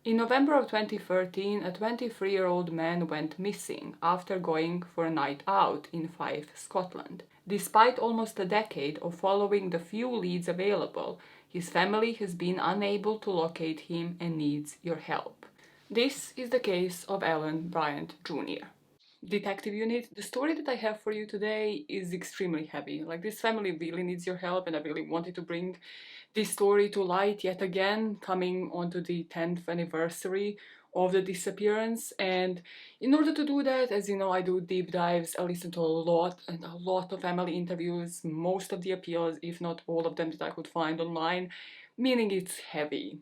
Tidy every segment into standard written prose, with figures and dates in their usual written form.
In November of 2013, a 23-year-old man went missing after going for a night out in Fife, Scotland. Despite almost a decade of following the few leads available, his family has been unable to locate him and needs your help. This is the case of Allan Bryant Jr. Detective Unit, the story that I have for you today is extremely heavy. Like, this family really needs your help, and I really wanted to bring this story to light yet again, coming onto the 10th anniversary of the disappearance. And in order to do that, as you know, I do deep dives. I listen to a lot of family interviews, most of the appeals, if not all of them, that I could find online, meaning it's heavy.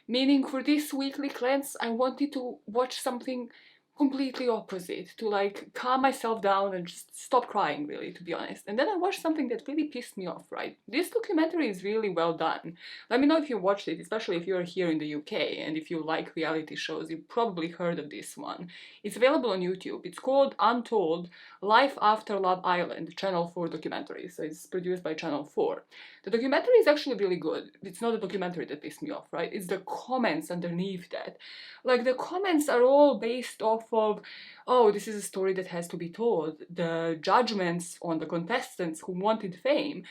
Meaning for this weekly cleanse, I wanted to watch something completely opposite, to like calm myself down and just stop crying, really, to be honest. And then I watched something that really pissed me off, right? This documentary is really well done. Let me know if you watched it, especially if you're here in the UK and if you like reality shows. You've probably heard of this one. It's available on YouTube. It's called Untold: Life After Love Island, Channel 4 documentary. So it's produced by Channel 4. The documentary is actually really good. It's not the documentary that pissed me off, right? It's the comments underneath that. Like, the comments are all based off of, oh, this is a story that has to be told, the judgments on the contestants who wanted fame.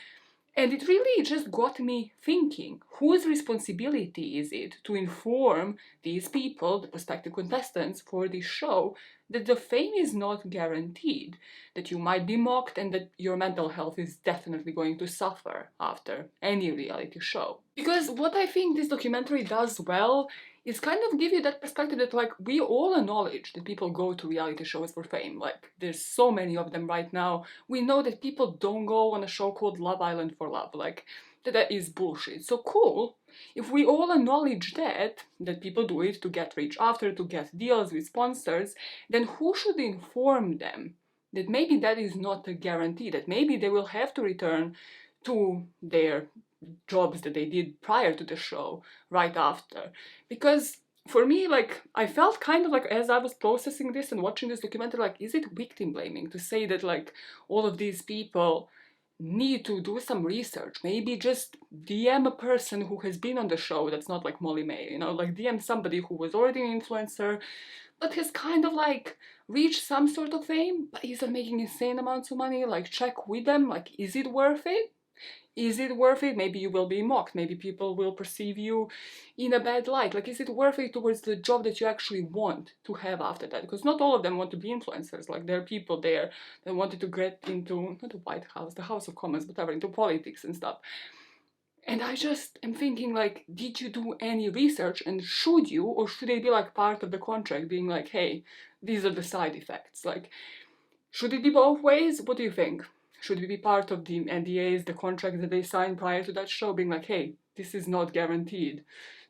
And it really just got me thinking, whose responsibility is it to inform these people, the prospective contestants for this show, that the fame is not guaranteed, that you might be mocked, and that your mental health is definitely going to suffer after any reality show? Because what I think this documentary does well is kind of give you that perspective that, like, we all acknowledge that people go to reality shows for fame. Like, there's so many of them right now. We know that people don't go on a show called Love Island for love. Like, that is bullshit. So cool, if we all acknowledge that people do it to get rich after, to get deals with sponsors, then who should inform them that maybe that is not a guarantee, that maybe they will have to return to their jobs that they did prior to the show right after? Because for me, like, I felt kind of like, as I was processing this and watching this documentary, like, is it victim blaming to say that, like, all of these people need to do some research? Maybe just DM a person who has been on the show that's not like Molly May, you know, like DM somebody who was already an influencer but has kind of like reached some sort of fame but isn't making insane amounts of money. Like, check with them, like, is it worth it? Is it worth it? Maybe you will be mocked. Maybe people will perceive you in a bad light. Like, is it worth it towards the job that you actually want to have after that? Because not all of them want to be influencers. Like, there are people there that wanted to get into, not the White House, the House of Commons, whatever, into politics and stuff. And I just am thinking, like, did you do any research, and should you, or should they be like part of the contract, being like, hey, these are the side effects? Like, should it be both ways? What do you think? Should we be part of the NDAs, the contract that they signed prior to that show, being like, hey, this is not guaranteed.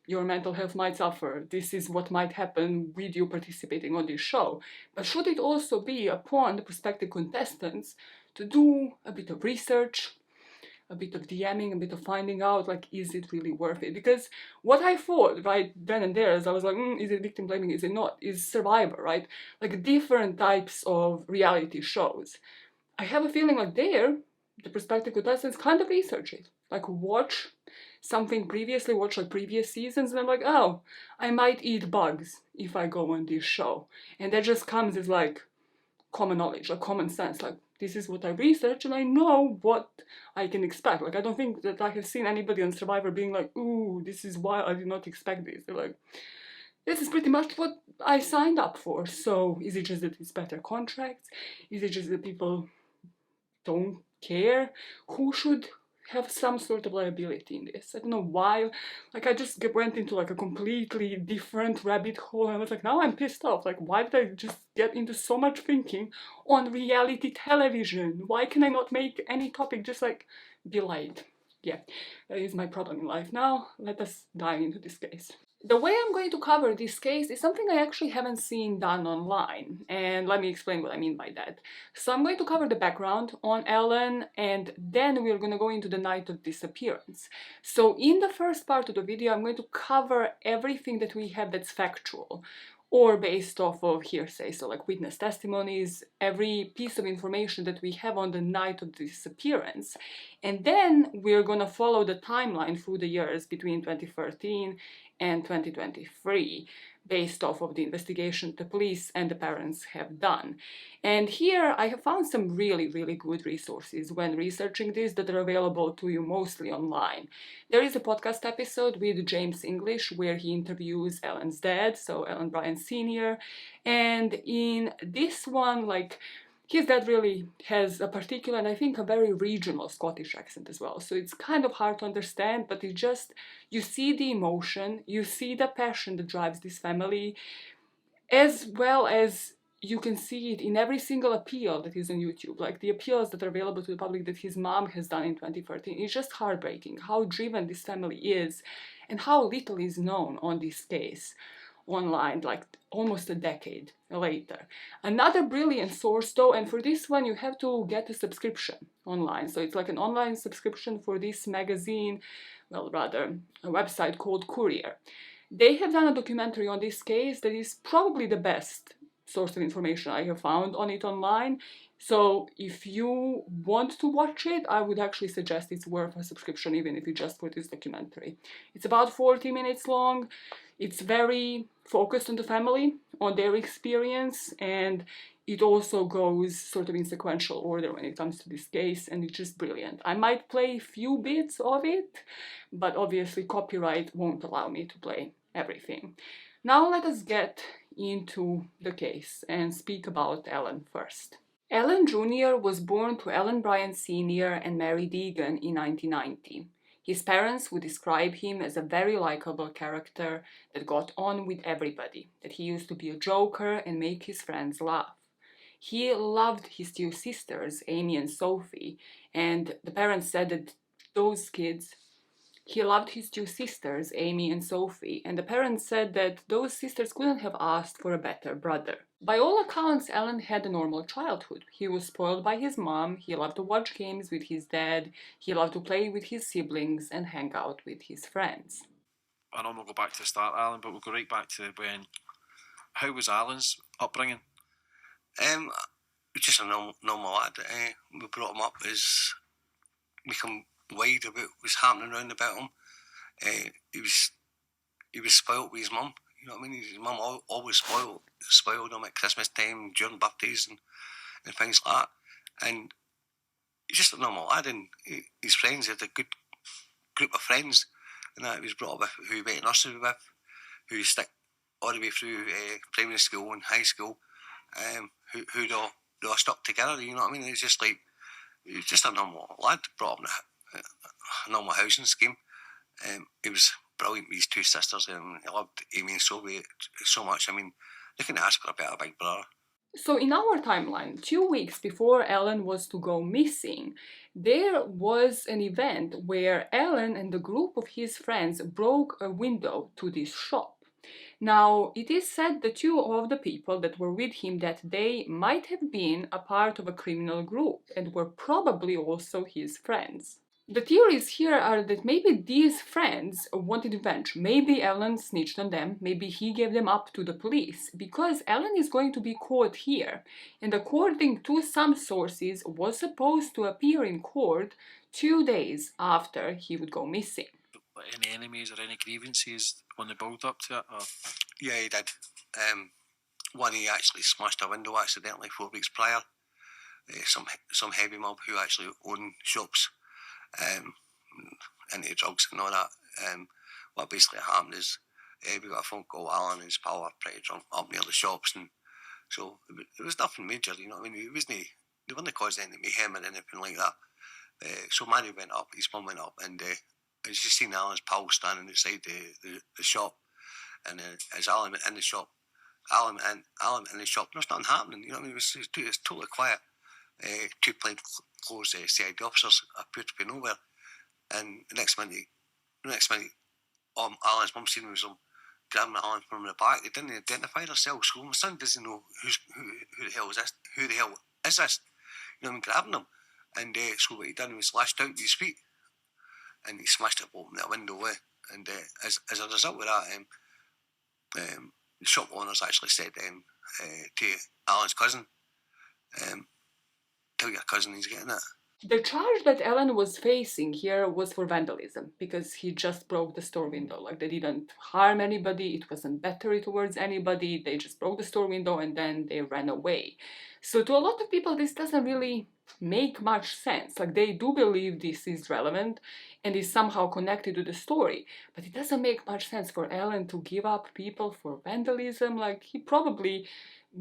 Your mental health might suffer. This is what might happen with you participating on this show. But should it also be upon the prospective contestants to do a bit of research, a bit of DMing, a bit of finding out, like, is it really worth it? Because what I thought right then and there, as I was like, is it victim blaming, is it not, is Survivor, right? Like, different types of reality shows. I have a feeling like there, the prospective contestants kind of research it. Like, watch something previously, watch like previous seasons, and I'm like, oh, I might eat bugs if I go on this show. And that just comes as like common knowledge, like common sense. Like, this is what I researched and I know what I can expect. Like, I don't think that I have seen anybody on Survivor being like, ooh, this is why I did not expect this. They're like, this is pretty much what I signed up for. So is it just that it's better contracts? Is it just that people don't care? Who should have some sort of liability in this? I don't know why. Like, I just went into like a completely different rabbit hole, and I was like, now I'm pissed off. Like, why did I just get into so much thinking on reality television? Why can I not make any topic just like be light? Yeah, that is my problem in life. Now let us dive into this case. The way I'm going to cover this case is something I actually haven't seen done online, and let me explain what I mean by that. So I'm going to cover the background on Allan, and then we're going to go into the night of disappearance. So in the first part of the video, I'm going to cover everything that we have that's factual, or based off of hearsay, so like witness testimonies, every piece of information that we have on the night of the disappearance. And then we're gonna follow the timeline through the years between 2013 and 2023, based off of the investigation the police and the parents have done. And here I have found some really, really good resources when researching this that are available to you mostly online. There is a podcast episode with James English where he interviews Allan's dad, so Allan Bryant Sr. And in this one, his dad really has a particular and I think a very regional Scottish accent as well. So it's kind of hard to understand, but it just, you see the emotion, you see the passion that drives this family, as well as you can see it in every single appeal that is on YouTube. Like the appeals that are available to the public that his mom has done in 2013. It's just heartbreaking how driven this family is and how little is known on this case online, like almost a decade later. Another brilliant source though, and for this one you have to get a subscription online. So it's like an online subscription for this magazine, well, rather a website called Courier. They have done a documentary on this case that is probably the best source of information I have found on it online. So if you want to watch it, I would actually suggest it's worth a subscription, even if you just for this documentary. It's about 40 minutes long. It's very focused on the family, on their experience, and it also goes sort of in sequential order when it comes to this case, and it's just brilliant. I might play a few bits of it, but obviously copyright won't allow me to play everything. Now let us get into the case and speak about Allan first. Allan Jr. was born to Allan Bryant Sr. and Mary Deegan in 1990. His parents would describe him as a very likable character that got on with everybody, that he used to be a joker and make his friends laugh. He loved his two sisters, Amy and Sophie, and the parents said that he loved his two sisters, Amy and Sophie, and the parents said that those sisters couldn't have asked for a better brother. By all accounts, Allan had a normal childhood. He was spoiled by his mom, he loved to watch games with his dad, he loved to play with his siblings and hang out with his friends. I know we'll go back to the start, Allan, but we'll go right back to how was Allan's upbringing? Just a normal lad. We brought him up as become wide about what's happening around about him. He was spoilt with his mum. You know what I mean? His mum always spoiled him at Christmas time, during birthdays and things like that. And he's just a normal lad, and his friends had a good group of friends, and that he was brought up with, who he went to nursery with, who he stuck all the way through primary school and high school, who they all stuck together. You know what I mean? It's just like, he was just a normal lad brought up in a normal housing scheme. He was brilliant with his two sisters, and he loved Amy and Sophie so much. I mean, they couldn't ask for a better big brother. So in our timeline, 2 weeks before Allan was to go missing, there was an event where Allan and a group of his friends broke a window to this shop. Now, it is said that two of the people that were with him that day might have been a part of a criminal group and were probably also his friends. The theories here are that maybe these friends wanted revenge. Maybe Allan snitched on them, maybe he gave them up to the police, because Allan is going to be caught here, and according to some sources, was supposed to appear in court 2 days after he would go missing. Any enemies or any grievances on the build up to it? Or? Yeah, he did. One, he actually smashed a window accidentally 4 weeks prior. Some heavy mob who actually own shops into drugs and all that. What basically happened is we got a phone call. Allan and his pal were pretty drunk up near the shops, and so it was nothing major. You know what I mean? They weren't causing any mayhem or anything like that. So Mary went up, his mum went up, and I just seen Allan's pal standing outside the shop, and as Allan went in the shop, Allan in the shop, there's nothing happening. You know what I mean? It was totally quiet. Two plainclothes CID officers appeared to be nowhere, and the next minute, Allan's mum seen was grabbing Allan from the back. They didn't identify themselves, so my son doesn't know who the hell is this? Who the hell is this? You know what I mean? Grabbing them, and so what he done was lashed out with his feet, and he smashed it open that window away. And as a result of that, the shop owners actually said to Allan's cousin, tell your cousin he's getting it. The charge that Allan was facing here was for vandalism, because he just broke the store window. Like, they didn't harm anybody, it wasn't battery towards anybody, they just broke the store window and then they ran away. So to a lot of people this doesn't really make much sense. Like, they do believe this is relevant and is somehow connected to the story, but it doesn't make much sense for Allan to give up people for vandalism. Like, he probably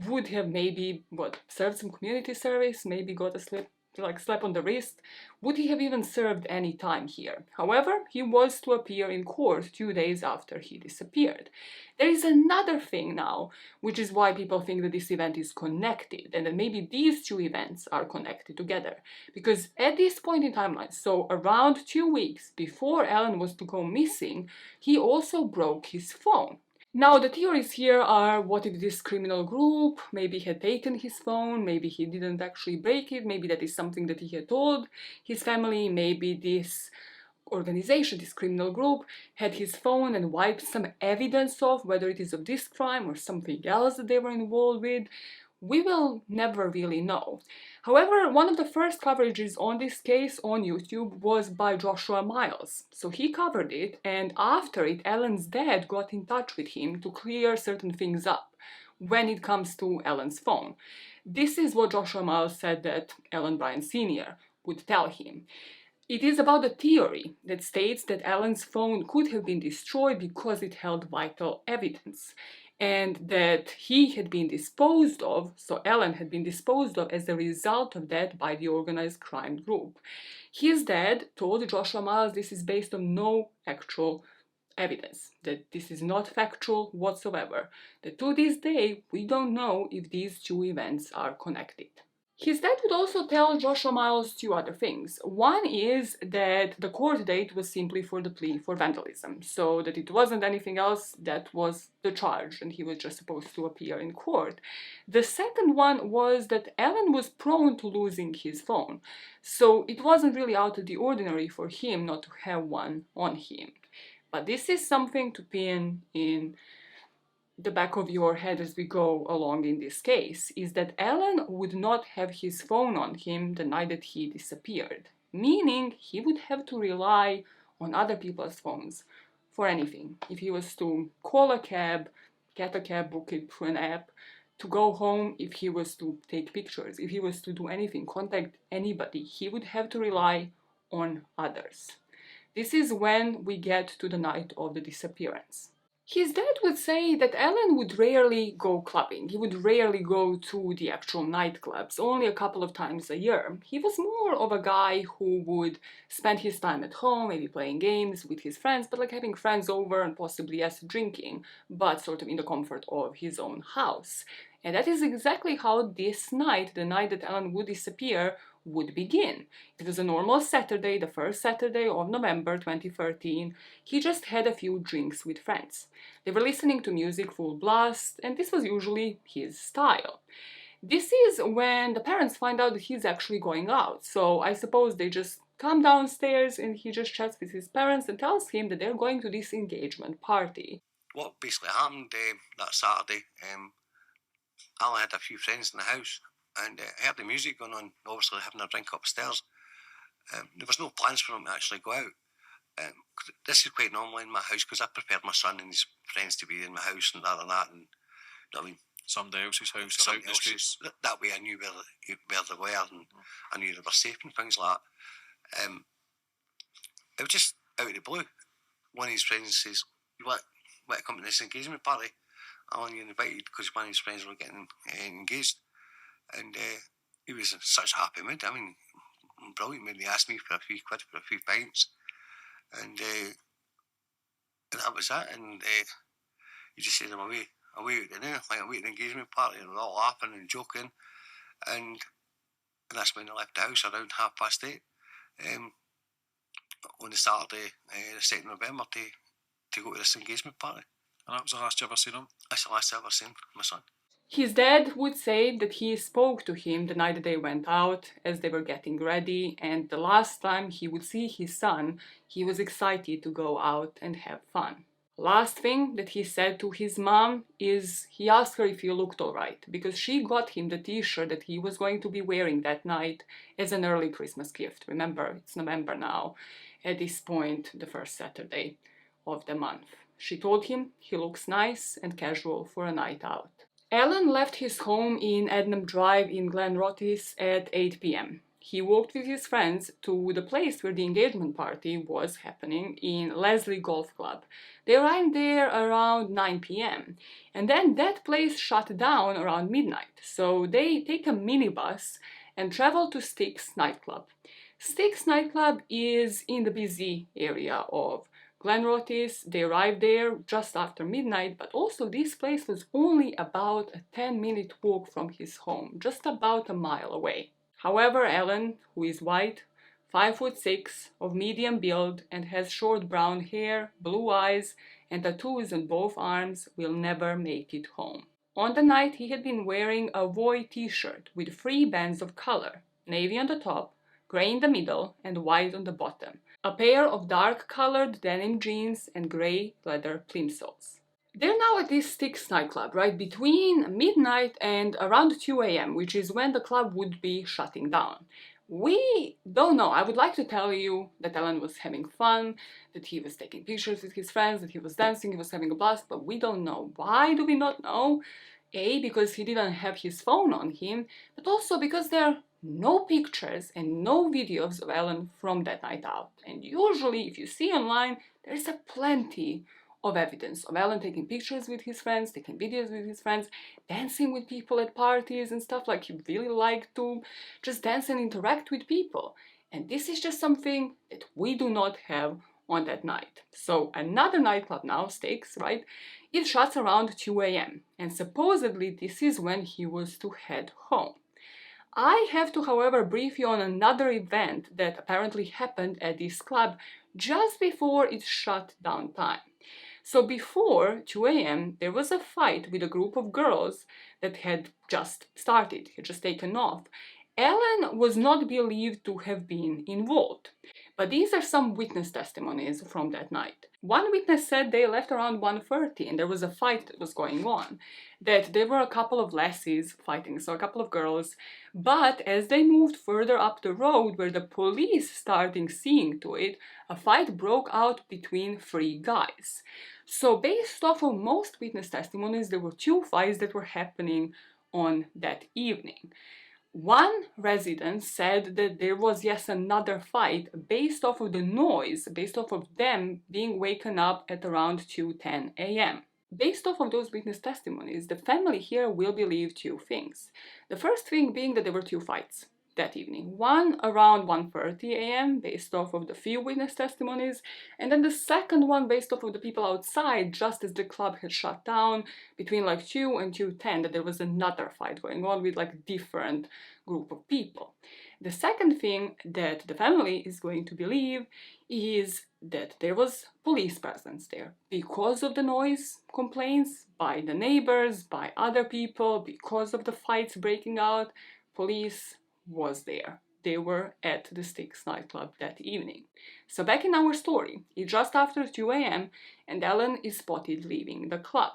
would have maybe, served some community service, maybe got a slap on the wrist. Would he have even served any time here? However, he was to appear in court 2 days after he disappeared. There is another thing now, which is why people think that this event is connected, and that maybe these two events are connected together. Because at this point in timeline, so around 2 weeks before Allan was to go missing, he also broke his phone. Now, the theories here are, what if this criminal group maybe had taken his phone, maybe he didn't actually break it, maybe that is something that he had told his family, maybe this organization, this criminal group, had his phone and wiped some evidence of, whether it is of this crime or something else that they were involved with. We will never really know. However, one of the first coverages on this case on YouTube was by Joshua Miles. So he covered it, and after it, Allan's dad got in touch with him to clear certain things up when it comes to Allan's phone. This is what Joshua Miles said that Allan Bryant Sr. would tell him. It is about a theory that states that Allan's phone could have been destroyed because it held vital evidence, and that he had been disposed of, so Allan had been disposed of as a result of that by the organized crime group. His dad told Joshua Miles this is based on no actual evidence, that this is not factual whatsoever, that to this day we don't know if these two events are connected. His dad would also tell Joshua Miles two other things. One is that the court date was simply for the plea for vandalism, so that it wasn't anything else, that was the charge, and he was just supposed to appear in court. The second one was that Allan was prone to losing his phone, so it wasn't really out of the ordinary for him not to have one on him. But this is something to pin in the back of your head as we go along in this case, is that Allan would not have his phone on him the night that he disappeared, meaning he would have to rely on other people's phones for anything. If he was to call a cab, get a cab, book it through an app, to go home, if he was to take pictures, if he was to do anything, contact anybody, he would have to rely on others. This is when we get to the night of the disappearance. His dad would say that Allan would rarely go clubbing. He would rarely go to the actual nightclubs, only a couple of times a year. He was more of a guy who would spend his time at home, maybe playing games with his friends, but like having friends over and possibly yes, drinking, but sort of in the comfort of his own house. And that is exactly how this night, the night that Allan would disappear, would begin. It was a normal Saturday, the first Saturday of November 2013. He just had a few drinks with friends. They were listening to music full blast, and this was usually his style. This is when the parents find out that he's actually going out, so I suppose they just come downstairs and he just chats with his parents and tells him that they're going to this engagement party. What basically happened that Saturday, Allan had a few friends in the house, and I heard the music going on, obviously having a drink upstairs. There was no plans for him to actually go out. This is quite normal in my house, because I prepared my son and his friends to be in my house and that and that, and you know what I mean, Somebody else's house, somebody else's. That way I knew where they were, and I knew they were safe and things like that. It was just out of the blue. One of his friends says, "You want to come to this engagement party?" Allan, you're invited, because one of his friends were getting engaged. And he was in such a happy mood. I mean, brilliant mood. He asked me for a few quid for a few pints. And that was it. And he just said, I'm away out the dinner, like away at the engagement party, and we're all laughing and joking. And that's when I left the house around 8:30 on the Saturday, the 2nd of November, to go to this engagement party. And that was the last you ever seen him? That's the last I ever seen my son. His dad would say that he spoke to him the night that they went out as they were getting ready, and the last time he would see his son, he was excited to go out and have fun. Last thing that he said to his mom is he asked her if he looked alright, because she got him the t-shirt that he was going to be wearing that night as an early Christmas gift. Remember, it's November now, at this point, the first Saturday of the month. She told him he looks nice and casual for a night out. Allan left his home in Ednam Drive in Glenrothes at 8 p.m. He walked with his friends to the place where the engagement party was happening in Leslie Golf Club. They arrived there around 9 p.m. and then that place shut down around midnight. So they take a minibus and travel to Styx nightclub. Styx nightclub is in the busy area of Glenrothes. They arrived there just after midnight, but also this place was only about a 10-minute walk from his home, just about a mile away. However, Allan, who is white, 5'6", of medium build, and has short brown hair, blue eyes, and tattoos on both arms, will never make it home. On the night, he had been wearing a Voy t-shirt with 3 bands of color, navy on the top, gray in the middle, and white on the bottom, a pair of dark-colored denim jeans, and gray leather plimsolls. They're now at this Styx nightclub, right between midnight and around 2 a.m., which is when the club would be shutting down. We don't know. I would like to tell you that Allan was having fun, that he was taking pictures with his friends, that he was dancing, he was having a blast, but we don't know. Why do we not know? A, because he didn't have his phone on him, but also because there are no pictures and no videos of Allan from that night out. And usually, if you see online, there's a plenty of evidence of Allan taking pictures with his friends, taking videos with his friends, dancing with people at parties and stuff. Like, he really liked to just dance and interact with people. And this is just something that we do not have on that night. So another nightclub now, Styx, right? It shuts around 2 a.m. and supposedly this is when he was to head home. I have to, however, brief you on another event that apparently happened at this club just before its shut down time. So before 2 a.m., there was a fight with a group of girls that had just started, had just taken off. Allan was not believed to have been involved, but these are some witness testimonies from that night. One witness said they left around 1:30 and there was a fight that was going on, that there were a couple of lassies fighting, so a couple of girls, but as they moved further up the road where the police started seeing to it, a fight broke out between 3 guys. So based off of most witness testimonies, there were 2 fights that were happening on that evening. One resident said that there was yes another fight based off of the noise, based off of them being waken up at around 2:10 a.m. Based off of those witness testimonies, the family here will believe 2 things. The first thing being that there were 2 fights that evening. One around 1:30 a.m. based off of the few witness testimonies, and then the second one based off of the people outside just as the club had shut down between like 2 and 2:10, that there was another fight going on with like different group of people. The second thing that the family is going to believe is that there was police presence there because of the noise complaints by the neighbors, by other people, because of the fights breaking out. Police was there. They were at the Styx nightclub that evening. So back in our story, it's just after 2 a.m. and Allan is spotted leaving the club.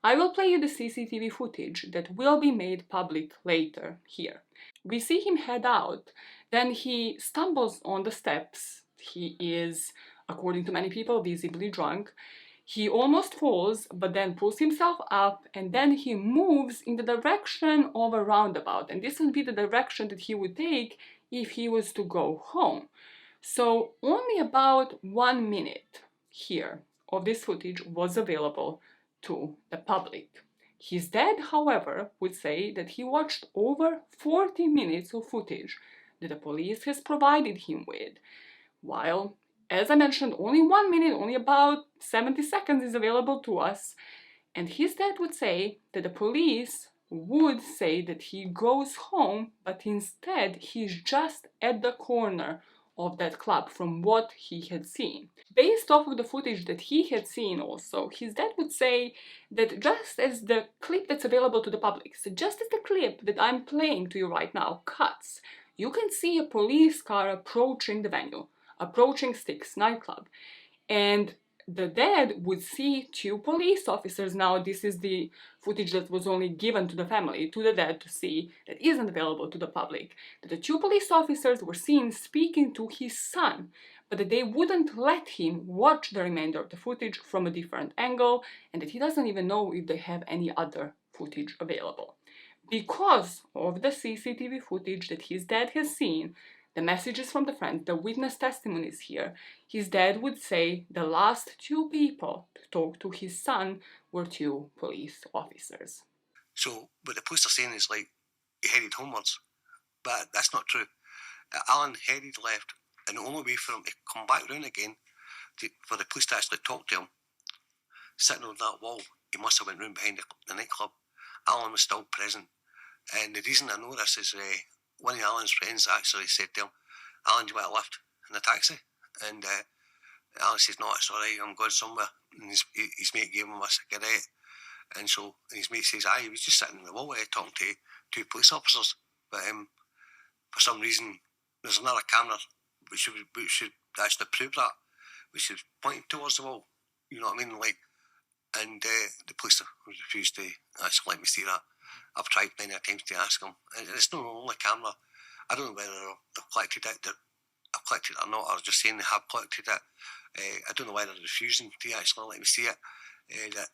I will play you the CCTV footage that will be made public later here. We see him head out, then he stumbles on the steps. He is, according to many people, visibly drunk. He almost falls, but then pulls himself up, and then he moves in the direction of a roundabout. And this would be the direction that he would take if he was to go home. So only about 1 minute here of this footage was available to the public. His dad, however, would say that he watched over 40 minutes of footage that the police has provided him with, while, as I mentioned, only 1 minute, only about 70 seconds is available to us. And his dad would say that the police would say that he goes home, but instead he's just at the corner of that club from what he had seen. Based off of the footage that he had seen also, his dad would say that just as the clip that's available to the public, so just as the clip that I'm playing to you right now cuts, you can see a police car approaching the venue, approaching Styx nightclub. And the dad would see two police officers. Now this is the footage that was only given to the family, to the dad to see, that isn't available to the public, that the two police officers were seen speaking to his son, but that they wouldn't let him watch the remainder of the footage from a different angle, and that he doesn't even know if they have any other footage available. Because of the CCTV footage that his dad has seen, the messages from the friends, the witness testimonies here, his dad would say the last two people to talk to his son were two police officers. So what the police are saying is like he headed homewards, but that's not true. Allan headed left, and the only way for him to come back round again, for the police to actually talk to him, sitting on that wall, he must have went round behind the nightclub. Allan was still present, and the reason I know this is one of Allan's friends actually said to him, "Allan, do you want a lift in the taxi?" And Allan says, "No, it's all right, I'm going somewhere." And his mate gave him a cigarette, and so his mate says, "Aye, he was just sitting on the wall talking to two police officers." But for some reason, there's another camera which should actually prove that, which is pointing towards the wall. You know what I mean? Like, and the police refused to actually let me see that. I've tried many times to ask them. And it's not the only camera. I don't know whether they've collected it. I've collected it or not, or just saying they have collected it. I don't know whether they're refusing to actually let me see it.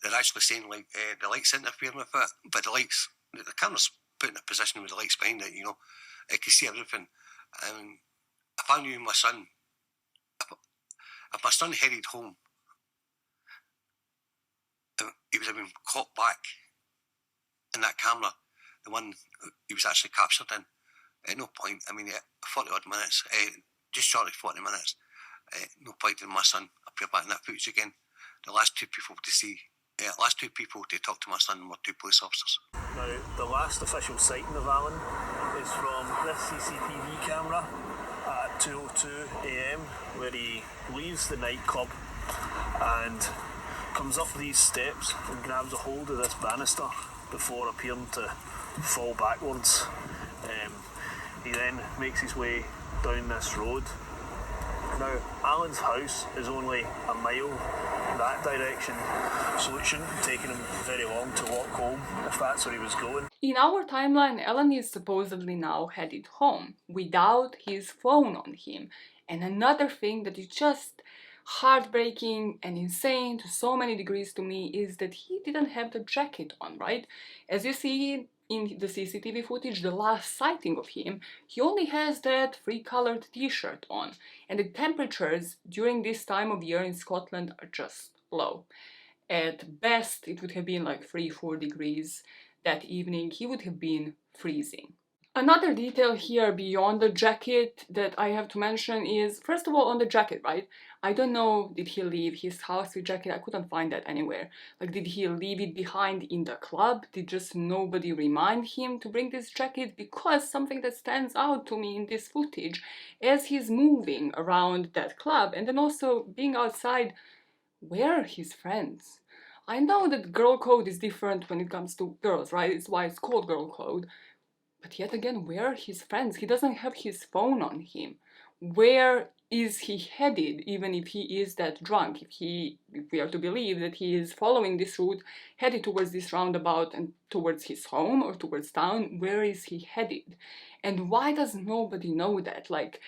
They're actually saying like the lights interfering with it, but the camera's put in a position with the lights behind it. You know, I can see everything. If I knew my son, if my son headed home, he would have been caught back in that camera, the one he was actually captured in. At no point, 40 odd minutes, just short of 40 minutes, no point did my son appear back in that footage again. The last two people to talk to my son were two police officers. Now, the last official sighting of Allan is from this CCTV camera at 2:02 a.m, where he leaves the nightclub and comes up these steps and grabs a hold of this banister before appearing to fall backwards. He then makes his way down this road. Now, Allan's house is only a mile that direction, so it shouldn't have taken him very long to walk home if that's where he was going. In our timeline, Allan is supposedly now headed home without his phone on him. And another thing that is just heartbreaking and insane to so many degrees to me is that he didn't have the jacket on, right? As you see in the CCTV footage, the last sighting of him, he only has that three-colored t-shirt on, and the temperatures during this time of year in Scotland are just low. At best, it would have been like 3-4 degrees. That evening, he would have been freezing. Another detail here beyond the jacket that I have to mention is, first of all, on the jacket, right? I don't know, did he leave his house with jacket? I couldn't find that anywhere. Like, did he leave it behind in the club? Did just nobody remind him to bring this jacket? Because something that stands out to me in this footage, as he's moving around that club and then also being outside, where are his friends? I know that girl code is different when it comes to girls, right? It's why it's called girl code. But yet again, where are his friends? He doesn't have his phone on him. Where is he headed, even if he is that drunk? If we are to believe that he is following this route, headed towards this roundabout and towards his home or towards town, where is he headed? And why does nobody know that? Like,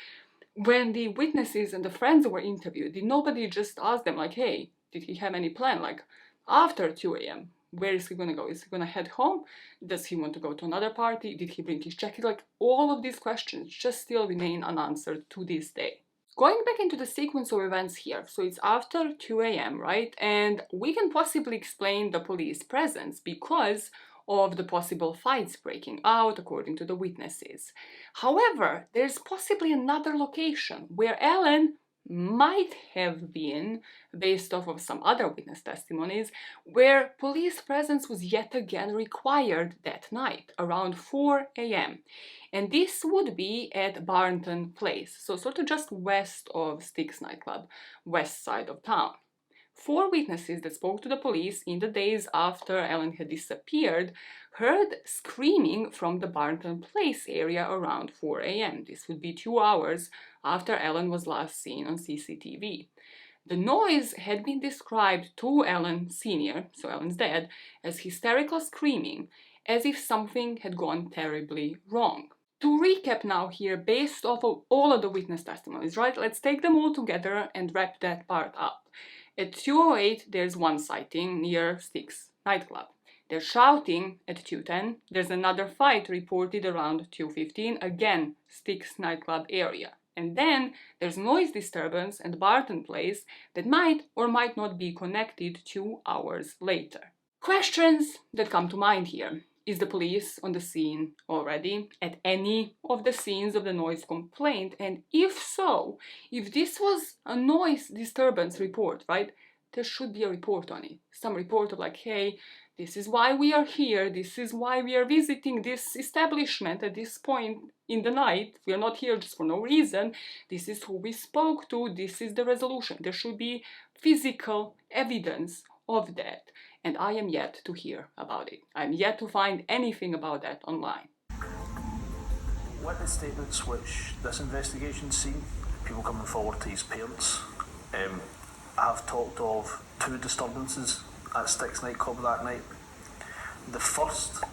when the witnesses and the friends were interviewed, did nobody just ask them, like, hey, did he have any plan? Like, after 2 a.m., where is he gonna go? Is he gonna head home? Does he want to go to another party? Did he bring his jacket? Like, all of these questions just still remain unanswered to this day. Going back into the sequence of events here, so it's after 2 a.m., right? And we can possibly explain the police presence because of the possible fights breaking out, according to the witnesses. However, there's possibly another location where Allan might have been, based off of some other witness testimonies, where police presence was yet again required that night, around 4 a.m. And this would be at Barnton Place, so sort of just west of Styx nightclub, west side of town. 4 witnesses that spoke to the police in the days after Allan had disappeared heard screaming from the Barnton Place area around 4 a.m. This would be 2 hours after Allan was last seen on CCTV. The noise had been described to Allan Sr., so Allan's dad, as hysterical screaming, as if something had gone terribly wrong. To recap now here, based off of all of the witness testimonies, right? Let's take them all together and wrap that part up. At 2:08, there's one sighting near Styx nightclub. They're shouting at 2:10. There's another fight reported around 2:15, again, Styx nightclub area. And then there's noise disturbance at Barton Place that might or might not be connected 2 hours later. Questions that come to mind here. Is the police on the scene already at any of the scenes of the noise complaint? And if so, if this was a noise disturbance report, right, there should be a report on it. Some report of like, hey, this is why we are here, this is why we are visiting this establishment at this point in the night. We are not here just for no reason. This is who we spoke to, this is the resolution. There should be physical evidence of that. And I am yet to hear about it. I'm yet to find anything about that online. Witness statements which this investigation's seen, people coming forward to his parents, have talked of 2 disturbances at Styx nightclub that night. The first,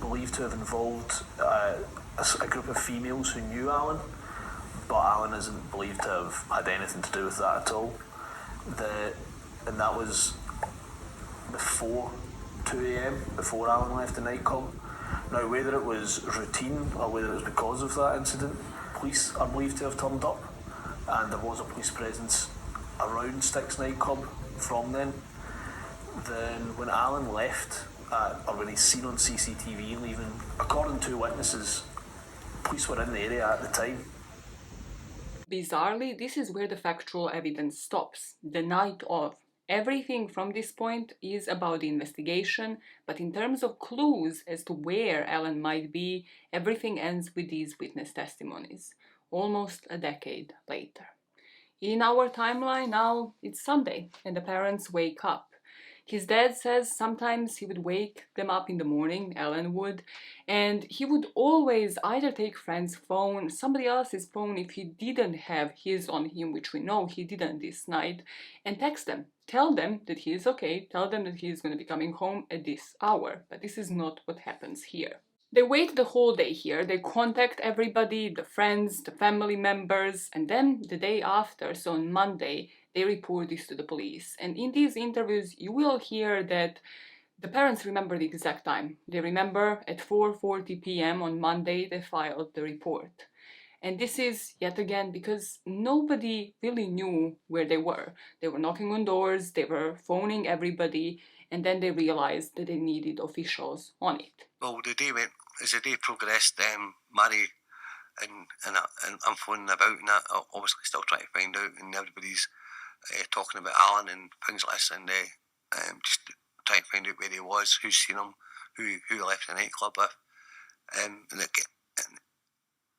believed to have involved a group of females who knew Allan, but Allan isn't believed to have had anything to do with that at all. And that was before 2 a.m, before Allan left the nightclub. Now, whether it was routine or whether it was because of that incident, police are believed to have turned up, and there was a police presence around Styx nightclub from then. Then when Allan left, or when he's seen on CCTV leaving, according to witnesses, police were in the area at the time. Bizarrely, this is where the factual evidence stops. The night of. Everything from this point is about the investigation, but in terms of clues as to where Allan might be, everything ends with these witness testimonies, almost a decade later. In our timeline now, it's Sunday, and the parents wake up. His dad says sometimes he would wake them up in the morning, Allan would, and he would always either take friend's phone, somebody else's phone if he didn't have his on him, which we know he didn't this night, and text them. Tell them that he is okay, tell them that he is going to be coming home at this hour, but this is not what happens here. They wait the whole day here, they contact everybody, the friends, the family members, and then the day after, so on Monday, they report this to the police. And in these interviews, you will hear that the parents remember the exact time. They remember at 4:40 p.m. on Monday, they filed the report. And this is, yet again, because nobody really knew where they were. They were knocking on doors, they were phoning everybody, and then they realized that they needed officials on it. Well, as the day progressed, Mary and I'm phoning about, and I'm obviously still trying to find out, and everybody's talking about Allan and things like this, and just trying to find out where he was, who's seen him, who he left the nightclub with. And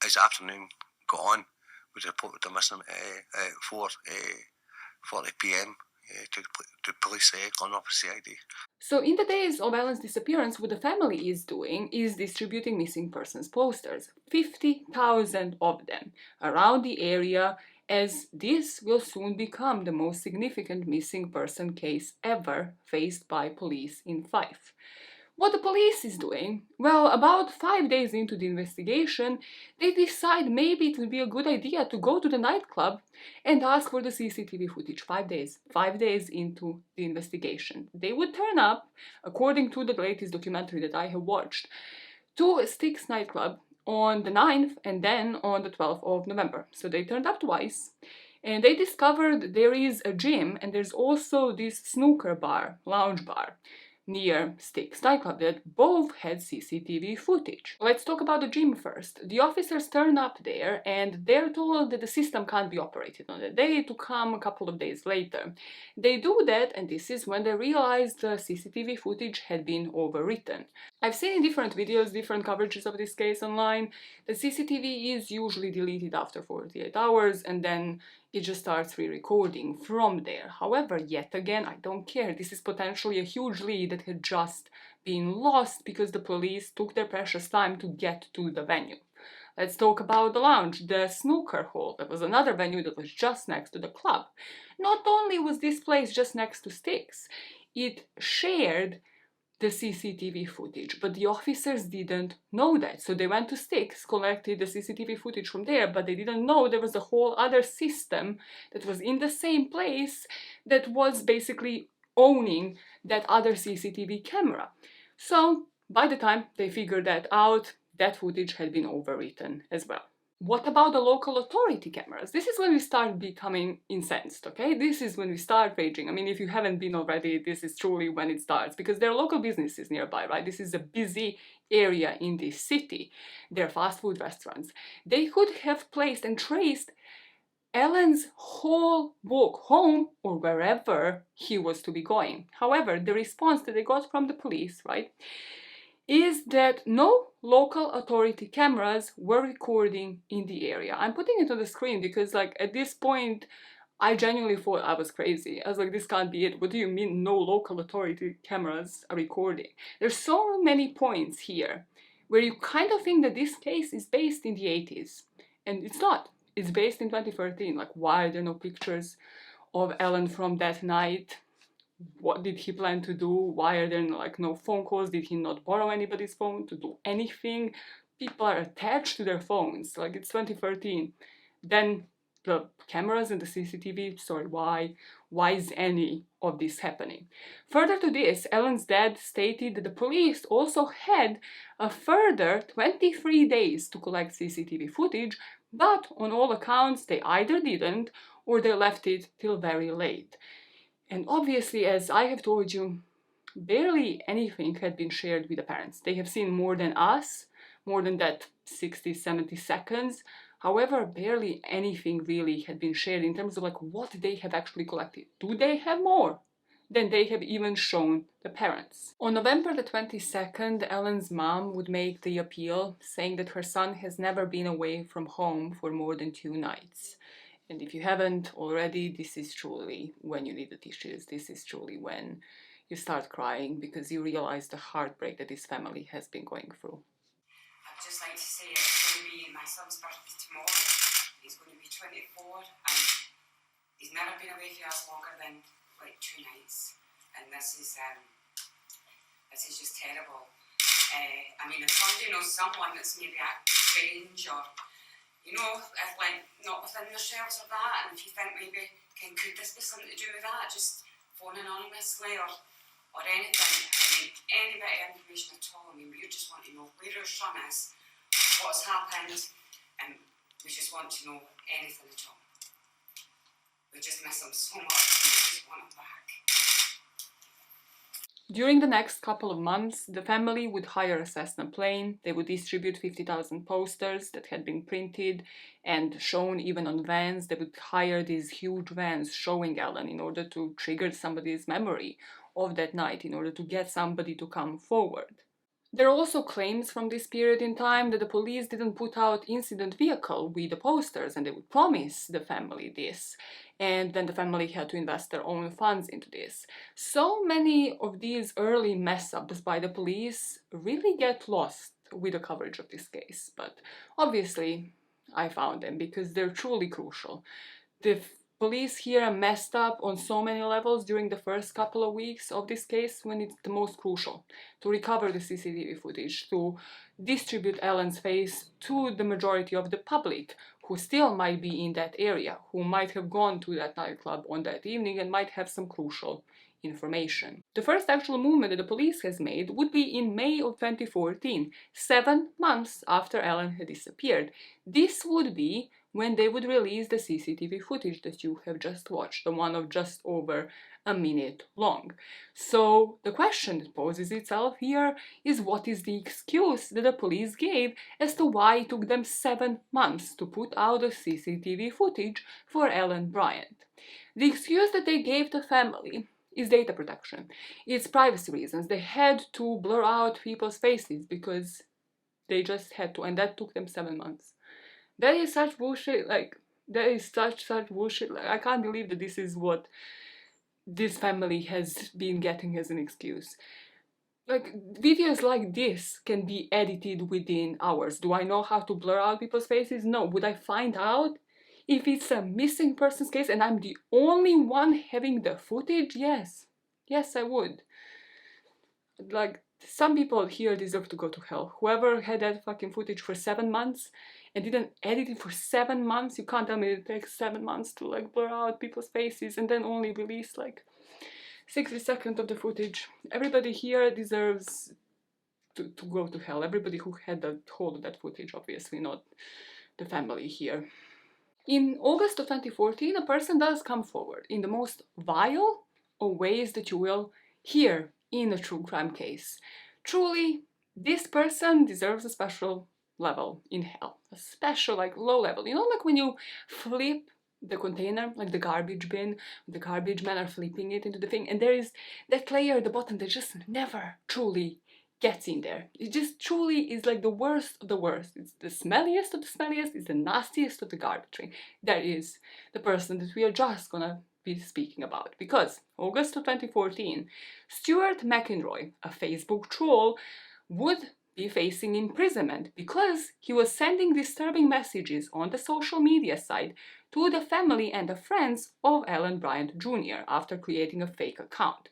as the afternoon got on, we reported him missing at 4:40 p.m. to police Glen CID. So in the days of Allan's disappearance, what the family is doing is distributing missing persons posters, 50,000 of them, around the area, as this will soon become the most significant missing person case ever faced by police in Fife. What the police is doing? Well, about 5 days into the investigation, they decide maybe it would be a good idea to go to the nightclub and ask for the CCTV footage. 5 days. 5 days into the investigation. They would turn up, according to the latest documentary that I have watched, to Styx nightclub on the 9th and then on the 12th of November. So they turned up twice. And they discovered there is a gym and there's also this snooker bar, lounge bar, near Styx nightclub that both had CCTV footage. Let's talk about the gym first. The officers turn up there and they're told that the system can't be operated on the day to come a couple of days later. They do that, and this is when they realize the CCTV footage had been overwritten. I've seen in different videos, different coverages of this case online, that CCTV is usually deleted after 48 hours and then it just starts re-recording from there. However, yet again, I don't care. This is potentially a huge lead that had just been lost because the police took their precious time to get to the venue. Let's talk about the lounge, the snooker hall. That was another venue that was just next to the club. Not only was this place just next to Styx, it shared the CCTV footage, but the officers didn't know that. So they went to Styx, collected the CCTV footage from there, but they didn't know there was a whole other system that was in the same place that was basically owning that other CCTV camera. So by the time they figured that out, that footage had been overwritten as well. What about the local authority cameras? This is when we start becoming incensed, okay? This is when we start raging. I mean, if you haven't been already, this is truly when it starts, because there are local businesses nearby, right? This is a busy area in this city. There are fast food restaurants. They could have placed and traced Allan's whole walk home or wherever he was to be going. However, the response that they got from the police, right, is that no local authority cameras were recording in the area. I'm putting it on the screen because, like, at this point, I genuinely thought I was crazy. I was like, this can't be it. What do you mean no local authority cameras are recording? There's so many points here where you kind of think that this case is based in the 80s. And it's not. It's based in 2013. Like, why are there no pictures of Allan from that night? What did he plan to do? Why are there like no phone calls? Did he not borrow anybody's phone to do anything? People are attached to their phones. Like, it's 2013. Then the cameras and the CCTV, sorry, why is any of this happening? Further to this, Allan's dad stated that the police also had a further 23 days to collect CCTV footage, but on all accounts they either didn't or they left it till very late. And obviously, as I have told you, barely anything had been shared with the parents. They have seen more than us, more than that 60, 70 seconds. However, barely anything really had been shared in terms of like what they have actually collected. Do they have more than they have even shown the parents? On November the 22nd, Allan's mom would make the appeal, saying that her son has never been away from home for more than 2 nights. And if you haven't already, this is truly when you need the tissues. This is truly when you start crying because you realize the heartbreak that this family has been going through. I'd just like to say it's going to be my son's birthday tomorrow. He's going to be 24 and he's never been away for us longer than like 2 nights. And this is just terrible. I mean, if somebody knows someone that's maybe acting strange or you know, if like not within themselves or that, and if you think maybe could this be something to do with that, just phone anonymously or anything. I mean, any bit of information at all. I mean, we just want to know where our son is, what's happened, and we just want to know anything at all. We just miss him so much, and we just want him back. During the next couple of months, the family would hire a Cessna plane. They would distribute 50,000 posters that had been printed and shown even on vans. They would hire these huge vans showing Allan in order to trigger somebody's memory of that night, in order to get somebody to come forward. There are also claims from this period in time that the police didn't put out incident vehicle with the posters, and they would promise the family this. And then the family had to invest their own funds into this. So many of these early mess-ups by the police really get lost with the coverage of this case. But obviously, I found them because they're truly crucial. The police here messed up on so many levels during the first couple of weeks of this case when it's the most crucial. To recover the CCTV footage, to distribute Allan's face to the majority of the public who still might be in that area, who might have gone to that nightclub on that evening and might have some crucial information. The first actual movement that the police has made would be in May of 2014, 7 months after Allan had disappeared. This would be when they would release the CCTV footage that you have just watched, the one of just over a minute long. So the question that poses itself here is, what is the excuse that the police gave as to why it took them 7 months to put out the CCTV footage for Allan Bryant? The excuse that they gave the family is data protection. It's privacy reasons. They had to blur out people's faces because they just had to, and that took them 7 months. That is such bullshit, like, that is such bullshit. Like, I can't believe that this is what this family has been getting as an excuse. Like, videos like this can be edited within hours. Do I know how to blur out people's faces? No. Would I find out if it's a missing person's case and I'm the only one having the footage? Yes. Yes, I would. Like, some people here deserve to go to hell. Whoever had that fucking footage for 7 months and didn't edit it for 7 months, you can't tell me it takes 7 months to like blur out people's faces and then only release like 60 seconds of the footage. Everybody here deserves to go to hell. Everybody who had the hold of that footage, obviously, not the family here. In August of 2014, a person does come forward in the most vile of ways that you will hear in a true crime case. Truly, this person deserves a special level in hell. A special, like, low level. You know, like when you flip the container, like the garbage bin, the garbage men are flipping it into the thing, and there is that layer at the bottom that just never truly gets in there. It just truly is like the worst of the worst. It's the smelliest of the smelliest, it's the nastiest of the garbage. That is the person that we are just gonna be speaking about. Because August of 2014, Stuart McInroy, a Facebook troll, would be facing imprisonment because he was sending disturbing messages on the social media site to the family and the friends of Allan Bryant Jr. after creating a fake account.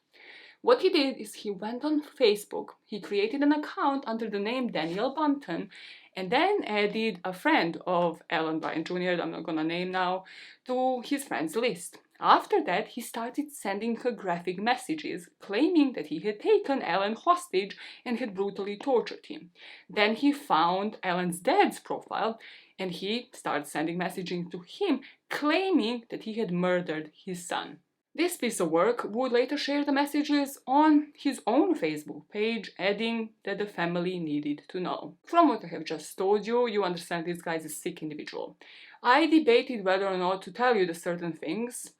What he did is he went on Facebook, he created an account under the name Daniel Bunton, and then added a friend of Allan Bryant Jr., I'm not gonna name now, to his friends list. After that, he started sending her graphic messages, claiming that he had taken Allan hostage and had brutally tortured him. Then he found Allan's dad's profile, and he started sending messaging to him, claiming that he had murdered his son. This piece of work would later share the messages on his own Facebook page, adding that the family needed to know. From what I have just told you, you understand this guy is a sick individual. I debated whether or not to tell you the certain things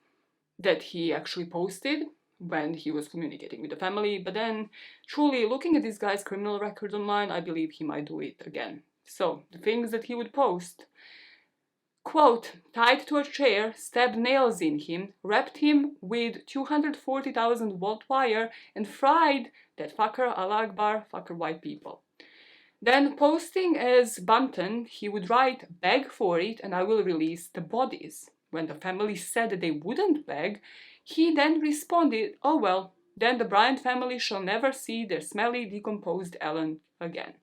that he actually posted when he was communicating with the family, but then, truly, looking at this guy's criminal record online, I believe he might do it again. So, the things that he would post: quote, tied to a chair, stabbed nails in him, wrapped him with 240,000 volt wire, and fried that fucker, Allah Akbar, fucker white people. Then, posting as Bunton, he would write, beg for it and I will release the bodies. When the family said that they wouldn't beg, he then responded, oh well, then the Bryant family shall never see their smelly, decomposed Allan again.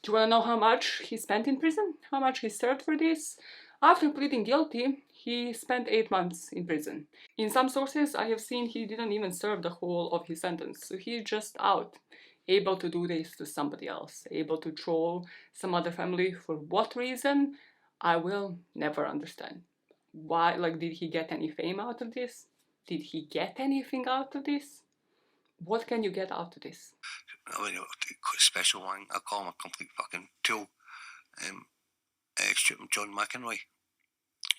Do you want to know how much he spent in prison? How much he served for this? After pleading guilty, he spent 8 months in prison. In some sources, I have seen he didn't even serve the whole of his sentence, so he's just out, able to do this to somebody else, able to troll some other family. For what reason? I will never understand. Why? Like, did he get any fame out of this? Did he get anything out of this? What can you get out of this? I mean, quite a special one. I call him a complete fucking tool. John McInroy.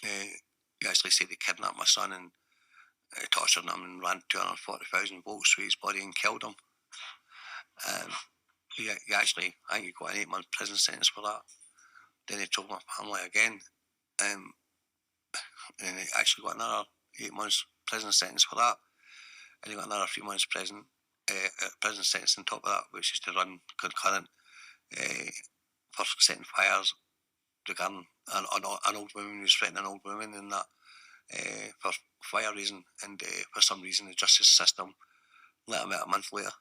He actually said he kidnapped my son and tortured him and ran 240,000 volts through his body and killed him. He actually, I think he got an 8-month prison sentence for that. Then he told my family again, and he actually got another 8 months prison sentence for that. And he got another 3 months prison sentence on top of that, which is to run concurrent for setting fires regarding an old woman who's threatening an old woman and that for fire reason, and for some reason the justice system let him out a month later.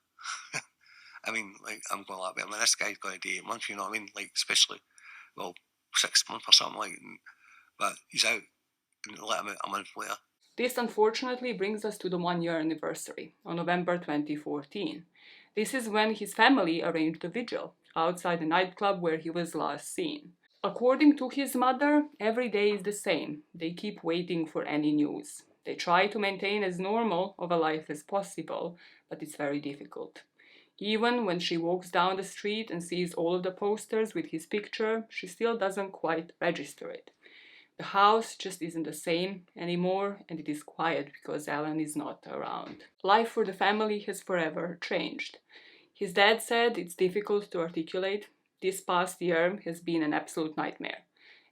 I mean, like, I'm going like, I mean, this guy's got to do 8 months, you know what I mean? Like, especially, well, 6 months or something like that. But he's out and let him out a month later. This unfortunately brings us to the 1-year anniversary, on November 2014. This is when his family arranged a vigil outside the nightclub where he was last seen. According to his mother, every day is the same. They keep waiting for any news. They try to maintain as normal of a life as possible, but it's very difficult. Even when she walks down the street and sees all of the posters with his picture, she still doesn't quite register it. The house just isn't the same anymore, and it is quiet because Allan is not around. Life for the family has forever changed. His dad said it's difficult to articulate. This past year has been an absolute nightmare.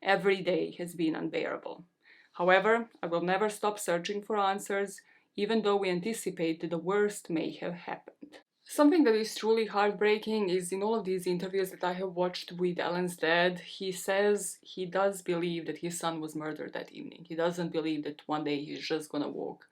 Every day has been unbearable. However, I will never stop searching for answers, even though we anticipate that the worst may have happened. Something that is truly heartbreaking is in all of these interviews that I have watched with Allan's dad, he says he does believe that his son was murdered that evening. He doesn't believe that one day he's just gonna walk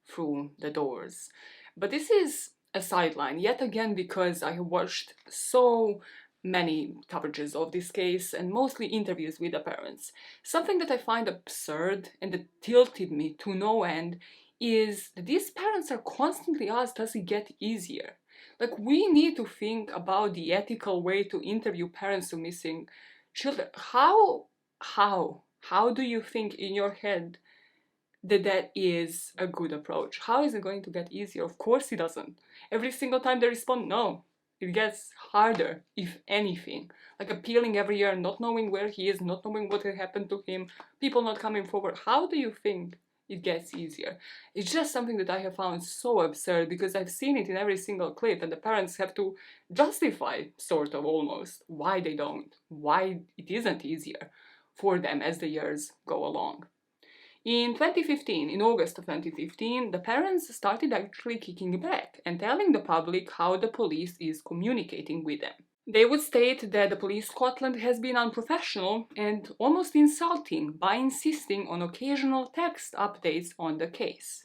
through the doors. But this is a sideline, yet again, because I have watched so many coverages of this case and mostly interviews with the parents. Something that I find absurd and that tilted me to no end is that these parents are constantly asked, does it get easier? Like, we need to think about the ethical way to interview parents of missing children. How do you think in your head that that is a good approach? How is it going to get easier? Of course it doesn't. Every single time they respond, no. It gets harder, if anything. Like appealing every year, not knowing where he is, not knowing what had happened to him, people not coming forward. How do you think it gets easier? It's just something that I have found so absurd because I've seen it in every single clip and the parents have to justify, sort of almost, why they don't, why it isn't easier for them as the years go along. In 2015, in August of 2015, the parents started actually kicking back and telling the public how the police is communicating with them. They would state that the police Scotland has been unprofessional and almost insulting by insisting on occasional text updates on the case.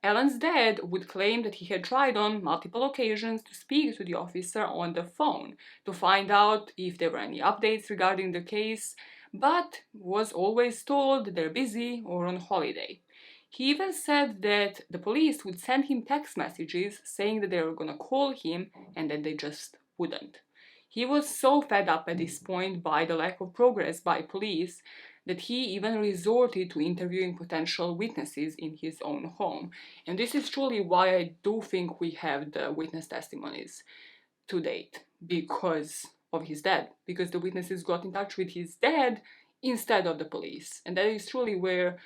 Allan's dad would claim that he had tried on multiple occasions to speak to the officer on the phone to find out if there were any updates regarding the case, but was always told they're busy or on holiday. He even said that the police would send him text messages saying that they were gonna call him and that they just wouldn't. He was so fed up at this point by the lack of progress by police that he even resorted to interviewing potential witnesses in his own home. And this is truly why I do think we have the witness testimonies to date, because of his dad, because the witnesses got in touch with his dad instead of the police. And that is truly where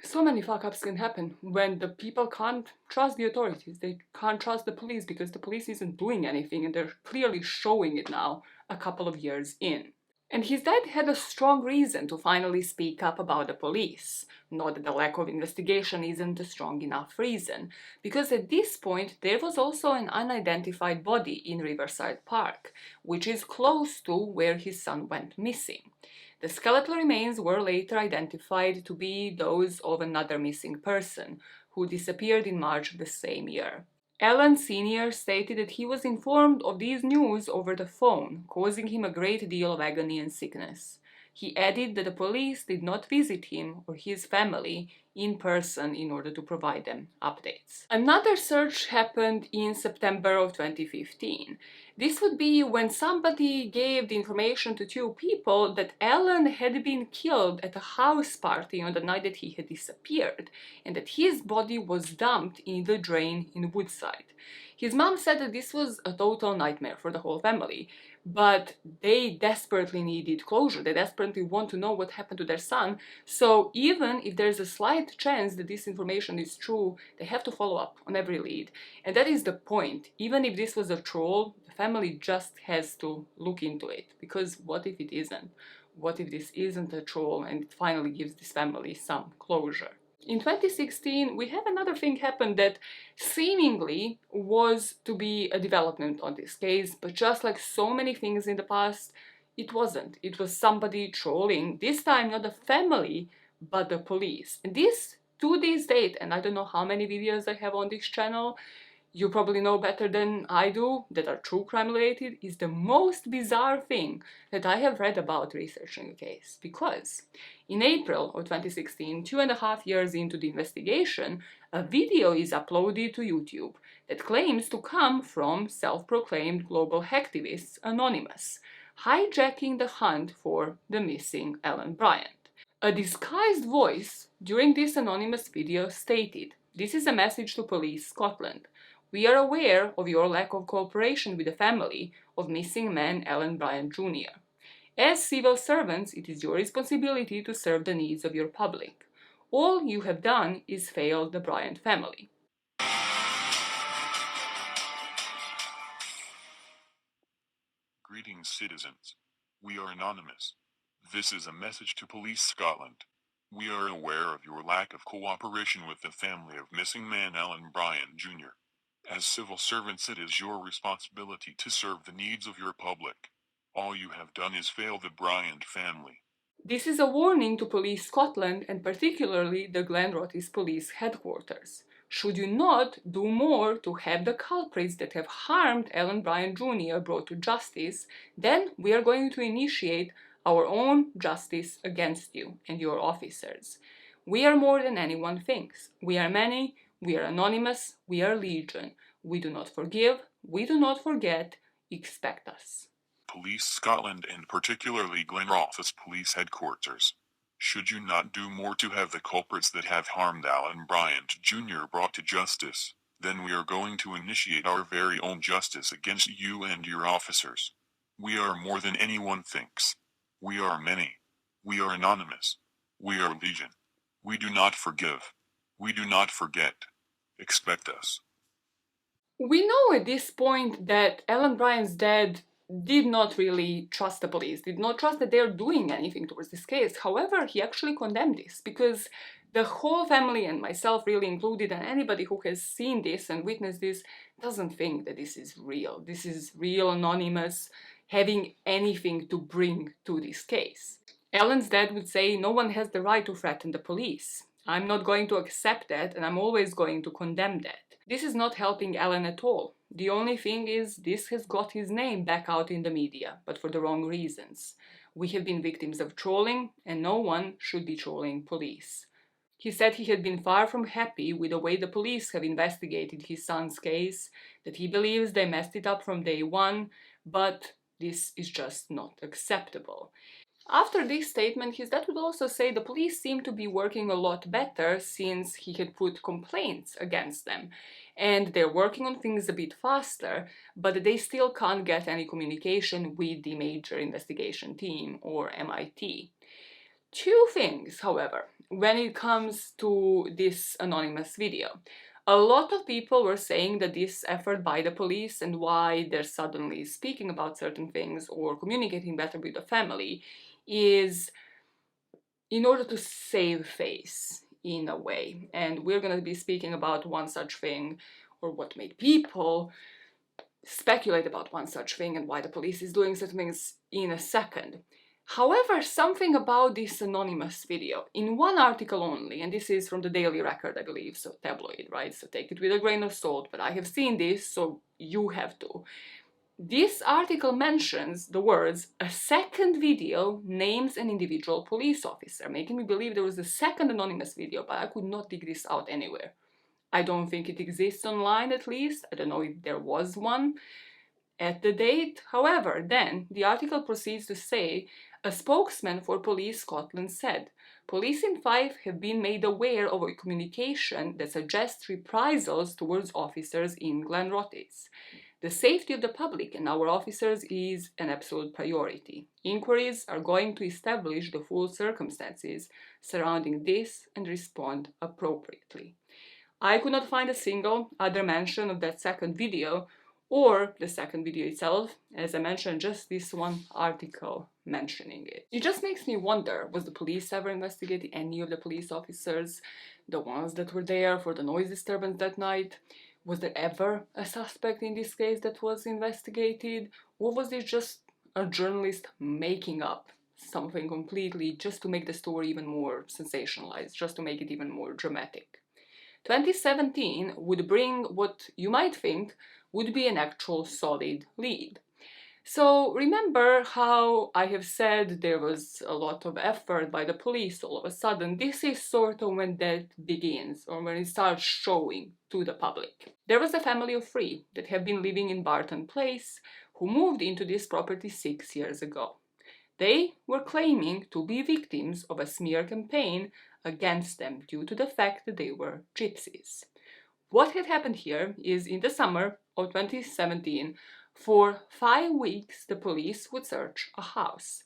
so many fuck-ups can happen, when the people can't trust the authorities, they can't trust the police because the police isn't doing anything and they're clearly showing it now a couple of years in. And his dad had a strong reason to finally speak up about the police. Not that the lack of investigation isn't a strong enough reason, because at this point there was also an unidentified body in Riverside Park, which is close to where his son went missing. The skeletal remains were later identified to be those of another missing person, who disappeared in March of the same year. Allan Sr. stated that he was informed of these news over the phone, causing him a great deal of agony and sickness. He added that the police did not visit him or his family in person in order to provide them updates. Another search happened in September of 2015. This would be when somebody gave the information to two people that Allan had been killed at a house party on the night that he had disappeared, and that his body was dumped in the drain in Woodside. His mom said that this was a total nightmare for the whole family, but they desperately needed closure. They desperately want to know what happened to their son, so even if there's a slight chance that this information is true, they have to follow up on every lead. And that is the point. Even if this was a troll, the family just has to look into it, because what if it isn't? What if this isn't a troll and it finally gives this family some closure? In 2016, we have another thing happen that seemingly was to be a development on this case, but just like so many things in the past, it wasn't. It was somebody trolling, this time not the family, but the police. And this, to this date, and I don't know how many videos I have on this channel, you probably know better than I do, that are true crime related, is the most bizarre thing that I have read about researching the case. Because in April of 2016, 2.5 years into the investigation, a video is uploaded to YouTube that claims to come from self-proclaimed global hacktivists Anonymous, hijacking the hunt for the missing Allan Bryant. A disguised voice during this anonymous video stated, "This is a message to Police Scotland. We are aware of your lack of cooperation with the family of missing man Allan Bryant Jr. As civil servants, it is your responsibility to serve the needs of your public. All you have done is fail the Bryant family." Greetings, citizens. We are anonymous. This is a message to Police Scotland. We are aware of your lack of cooperation with the family of missing man Allan Bryant Jr. As civil servants, it is your responsibility to serve the needs of your public. All you have done is fail the Bryant family. This is a warning to Police Scotland and particularly the Glenrothes Police Headquarters. Should you not do more to have the culprits that have harmed Allan Bryant Jr. brought to justice, then we are going to initiate our own justice against you and your officers. We are more than anyone thinks. We are many, we are anonymous, we are legion. We do not forgive, we do not forget, expect us. Police Scotland and particularly Glenrothes Police Headquarters. Should you not do more to have the culprits that have harmed Allan Bryant Jr. brought to justice, then we are going to initiate our very own justice against you and your officers. We are more than anyone thinks. We are many. We are anonymous. We are legion. We do not forgive. We do not forget. Expect us. We know at this point that Allan Bryant's dad did not really trust the police, did not trust that they're doing anything towards this case. However, he actually condemned this because the whole family, and myself really included, and anybody who has seen this and witnessed this, doesn't think that this is real. This is real anonymous, having anything to bring to this case. Allan's dad would say, no one has the right to threaten the police. I'm not going to accept that, and I'm always going to condemn that. This is not helping Allan at all. The only thing is, this has got his name back out in the media, but for the wrong reasons. We have been victims of trolling, and no one should be trolling police. He said he had been far from happy with the way the police have investigated his son's case, that he believes they messed it up from day one, but this is just not acceptable. After this statement, his dad would also say the police seem to be working a lot better since he had put complaints against them. And they're working on things a bit faster, but they still can't get any communication with the major investigation team, or MIT. Two things, however, when it comes to this anonymous video. A lot of people were saying that this effort by the police and why they're suddenly speaking about certain things or communicating better with the family is in order to save face in a way. And we're going to be speaking about one such thing, or what made people speculate about one such thing and why the police is doing certain things in a second. However, something about this anonymous video, in one article only, and this is from the Daily Record, I believe, so tabloid, right? So take it with a grain of salt, but I have seen this, so you have to. This article mentions the words, a second video names an individual police officer, making me believe there was a second anonymous video, but I could not dig this out anywhere. I don't think it exists online, at least. I don't know if there was one at the date. However, then the article proceeds to say, a spokesman for Police Scotland said, police in Fife have been made aware of a communication that suggests reprisals towards officers in Glenrothes. The safety of the public and our officers is an absolute priority. Inquiries are going to establish the full circumstances surrounding this and respond appropriately. I could not find a single other mention of that second video or the second video itself, as I mentioned, just this one article mentioning it. It just makes me wonder, was the police ever investigating any of the police officers, the ones that were there for the noise disturbance that night? Was there ever a suspect in this case that was investigated? Or was this just a journalist making up something completely just to make the story even more sensationalized, just to make it even more dramatic? 2017 would bring what you might think would be an actual solid lead. So remember how I have said there was a lot of effort by the police all of a sudden. This is sort of when that begins, or when it starts showing to the public. There was a family of 3 that have been living in Barton Place who moved into this property 6 years ago. They were claiming to be victims of a smear campaign against them due to the fact that they were gypsies. What had happened here is in the summer of 2017, for 5 weeks the police would search a house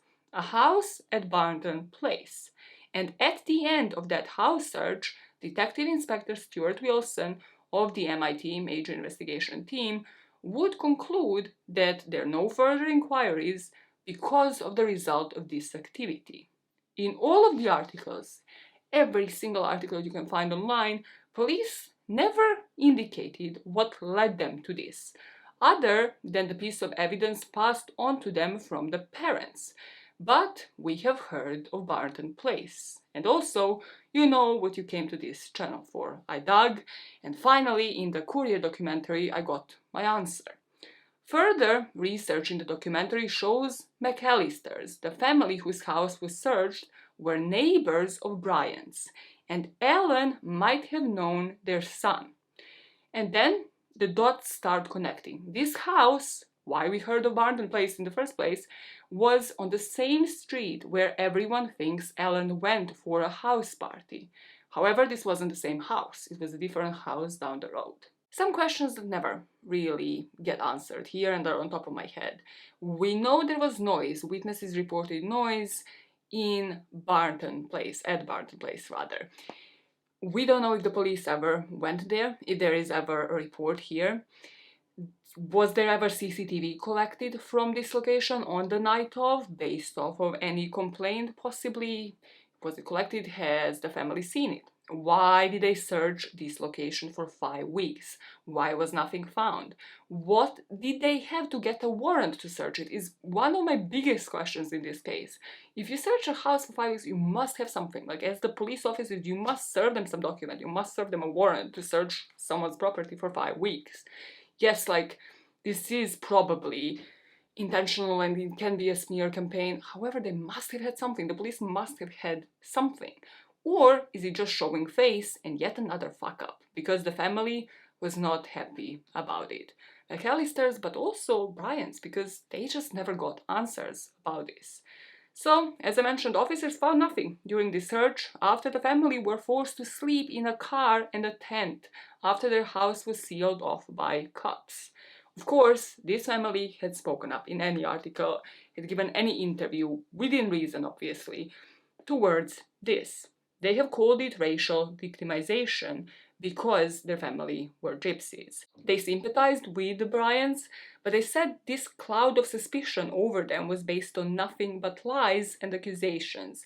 at Barton Place. And at the end of that house search, Detective Inspector Stuart Wilson of the MIT Major Investigation Team would conclude that there are no further inquiries because of the result of this activity. In all of the articles, every single article you can find online, police never indicated what led them to this, other than the piece of evidence passed on to them from the parents. But we have heard of Barton Place. And also, you know what you came to this channel for. I dug, and finally, in the Courier documentary, I got my answer. Further research in the documentary shows McAllisters, the family whose house was searched, were neighbors of Bryant's, and Allan might have known their son. And then the dots start connecting. This house, why we heard of Barton Place in the first place, was on the same street where everyone thinks Allan went for a house party. However, this wasn't the same house. It was a different house down the road. Some questions that never really get answered here and are on top of my head. We know there was noise. Witnesses reported noise in Barton Place, at Barton Place rather. We don't know if the police ever went there, if there is ever a report here. Was there ever CCTV collected from this location on the night of, based off of any complaint? Possibly. Was it collected? Has the family seen it? Why did they search this location for 5 weeks? Why was nothing found? What did they have to get a warrant to search it? Is one of my biggest questions in this case. If you search a house for 5 weeks, you must have something. Like, as the police officers, you must serve them some document. You must serve them a warrant to search someone's property for 5 weeks. Yes, like, this is probably intentional and it can be a smear campaign. However, they must have had something. The police must have had something. Or is it just showing face and yet another fuck up? Because the family was not happy about it. McAllisters, but also Bryant's, because they just never got answers about this. So, as I mentioned, officers found nothing during the search after the family were forced to sleep in a car and a tent after their house was sealed off by cops. Of course, this family had spoken up in any article, had given any interview, within reason obviously, towards this. They have called it racial victimization because their family were gypsies. They sympathized with the Bryants, but they said this cloud of suspicion over them was based on nothing but lies and accusations.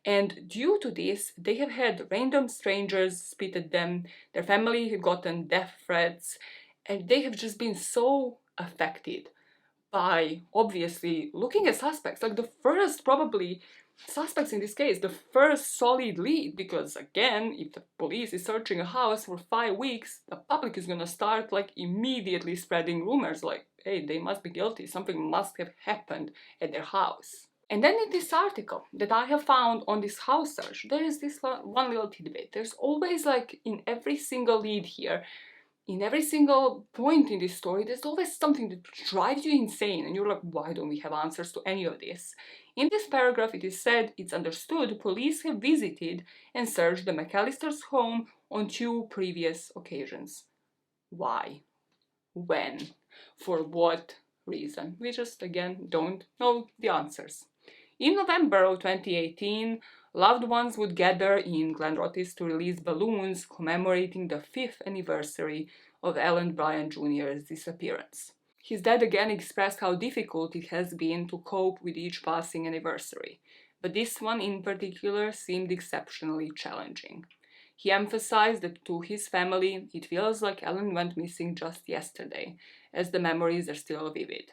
And due to this, they have had random strangers spit at them, their family had gotten death threats, and they have just been so affected by, obviously, looking at suspects. Like, the first, probably, suspects in this case, the first solid lead, because, again, if the police is searching a house for 5 weeks, the public is gonna start, like, immediately spreading rumors, like, hey, they must be guilty, something must have happened at their house. And then in this article that I have found on this house search, there is this one little tidbit. There's always, like, in every single lead here, in every single point in this story, there's always something that drives you insane, and you're like, why don't we have answers to any of this? In this paragraph, it is said, it's understood police have visited and searched the McAllisters' home on 2 previous occasions. Why? When? For what reason? We just, again, don't know the answers. In November of 2018, loved ones would gather in Glenrothes to release balloons commemorating the 5th anniversary of Allan Bryant Jr.'s disappearance. His dad again expressed how difficult it has been to cope with each passing anniversary, but this one in particular seemed exceptionally challenging. He emphasized that to his family, it feels like Allan went missing just yesterday, as the memories are still vivid.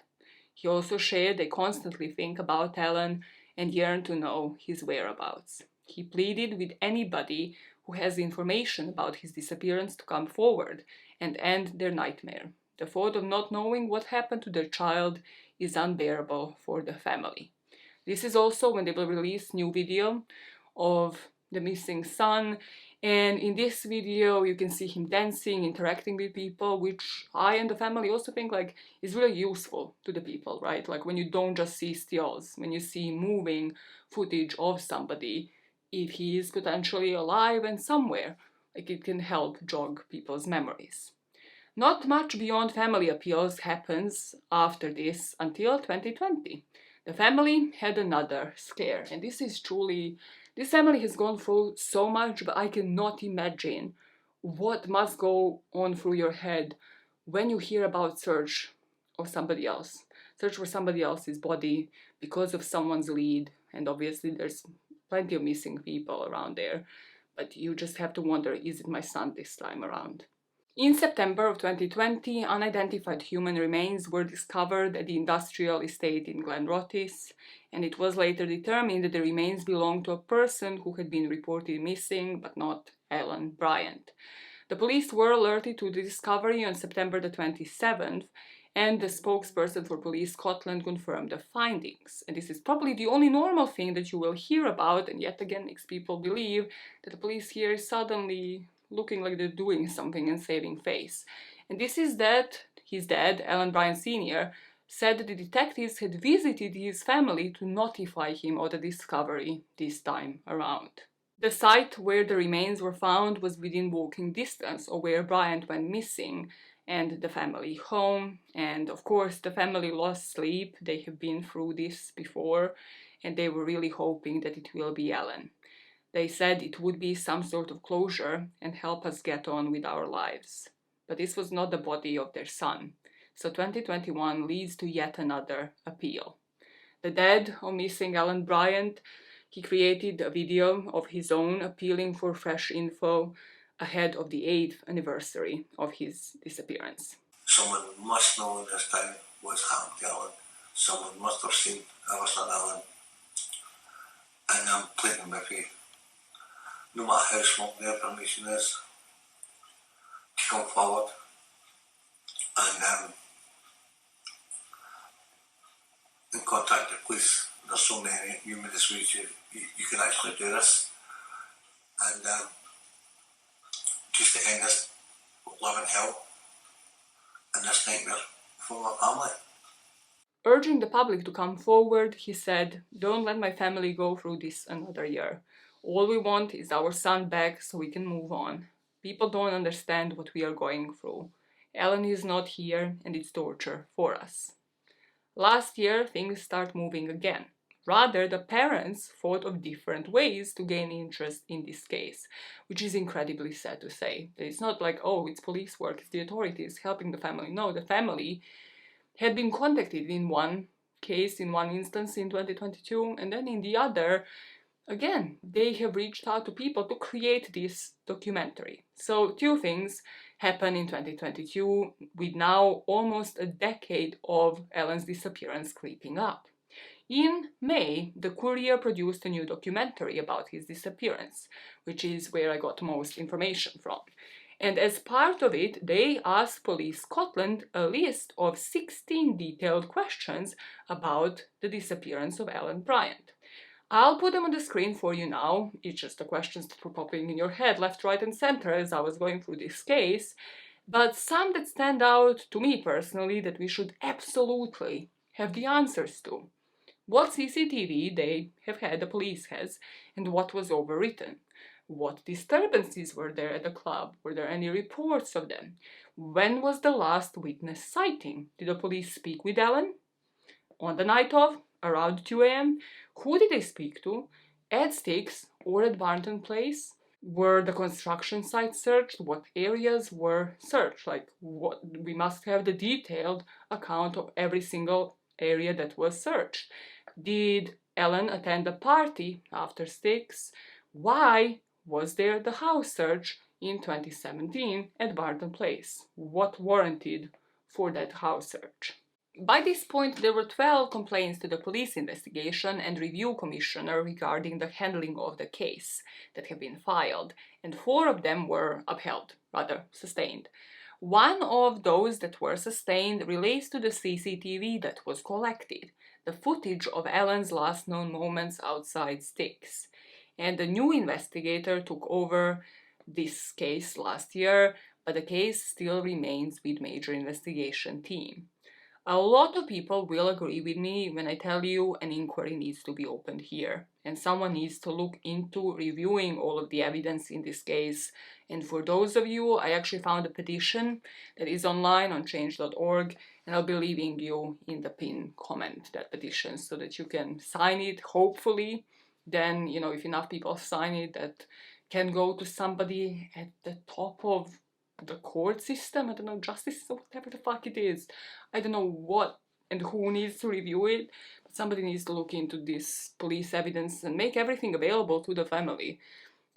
He also shared they constantly think about Allan and yearn to know his whereabouts. He pleaded with anybody who has information about his disappearance to come forward and end their nightmare. The thought of not knowing what happened to their child is unbearable for the family. This is also when they will release new video of the missing son, and in this video you can see him dancing, interacting with people, which I and the family also think like is really useful to the people, right? Like when you don't just see stills, when you see moving footage of somebody, if he is potentially alive and somewhere, like it can help jog people's memories. Not much beyond family appeals happens after this until 2020. The family had another scare, and this is truly, this family has gone through so much, but I cannot imagine what must go on through your head when you hear about search of somebody else. Search for somebody else's body because of someone's lead, and obviously there's plenty of missing people around there. But you just have to wonder, is it my son this time around? In September of 2020, unidentified human remains were discovered at the industrial estate in Glenrothes, and it was later determined that the remains belonged to a person who had been reported missing, but not Allan Bryant. The police were alerted to the discovery on September the 27th, and the spokesperson for Police Scotland confirmed the findings. And this is probably the only normal thing that you will hear about, and yet again makes people believe that the police here is suddenly looking like they're doing something and saving face. And this is that his dad, Allan Bryant Jr., said that the detectives had visited his family to notify him of the discovery this time around. The site where the remains were found was within walking distance of where Bryant went missing and the family home, and of course the family lost sleep. They have been through this before and they were really hoping that it will be Allan. They said it would be some sort of closure and help us get on with our lives. But this was not the body of their son. So 2021 leads to yet another appeal. The dad of missing Allan Bryant, he created a video of his own appealing for fresh info ahead of the 8th anniversary of his disappearance. Someone must know in this town what's happened to Allan. Someone must have seen our son Allan. And I'm pleading with you, no matter how small the information is, to come forward and contact the police. There's so many numerous ways you can actually do this. And just to end this living hell and this nightmare for my family. Urging the public to come forward, he said, "Don't let my family go through this another year. All we want is our son back so we can move on. People don't understand what we are going through. Allan is not here and it's torture for us." Last year, things start moving again. Rather, the parents thought of different ways to gain interest in this case, which is incredibly sad to say. It's not like, oh, it's police work, it's the authorities helping the family. No, the family had been contacted in one case, in one instance in 2022, and then in the other, again, they have reached out to people to create this documentary. So two things happen in 2022 with now almost a decade of Allan's disappearance creeping up. In May, the Courier produced a new documentary about his disappearance, which is where I got most information from. And as part of it, they asked Police Scotland a list of 16 detailed questions about the disappearance of Allan Bryant. I'll put them on the screen for you now. It's just the questions that were popping in your head left, right and center as I was going through this case, but some that stand out to me personally that we should absolutely have the answers to. What CCTV they have had, the police has, and what was overwritten. What disturbances were there at the club? Were there any reports of them? When was the last witness sighting? Did the police speak with Allan? On the night of? Around 2 a.m.? Who did they speak to? At Sticks or at Barnton Place? Were the construction sites searched? What areas were searched? We must have the detailed account of every single area that was searched. Did Allan attend a party after Sticks? Why was there the house search in 2017 at Barton Place? What warranted for that house search? By this point, there were 12 complaints to the police investigation and review commissioner regarding the handling of the case that have been filed, and 4 of them were upheld, rather sustained. One of those that were sustained relates to the CCTV that was collected, the footage of Allan's last known moments outside Sticks. And the new investigator took over this case last year, but the case still remains with major investigation team. A lot of people will agree with me when I tell you an inquiry needs to be opened here, and someone needs to look into reviewing all of the evidence in this case. And for those of you, I actually found a petition that is online on change.org, and I'll be leaving you in the pinned comment that petition so that you can sign it, hopefully. Then, if enough people sign it, that can go to somebody at the top of the court system, I don't know, justice or whatever the fuck it is. I don't know what and who needs to review it, but somebody needs to look into this police evidence and make everything available to the family.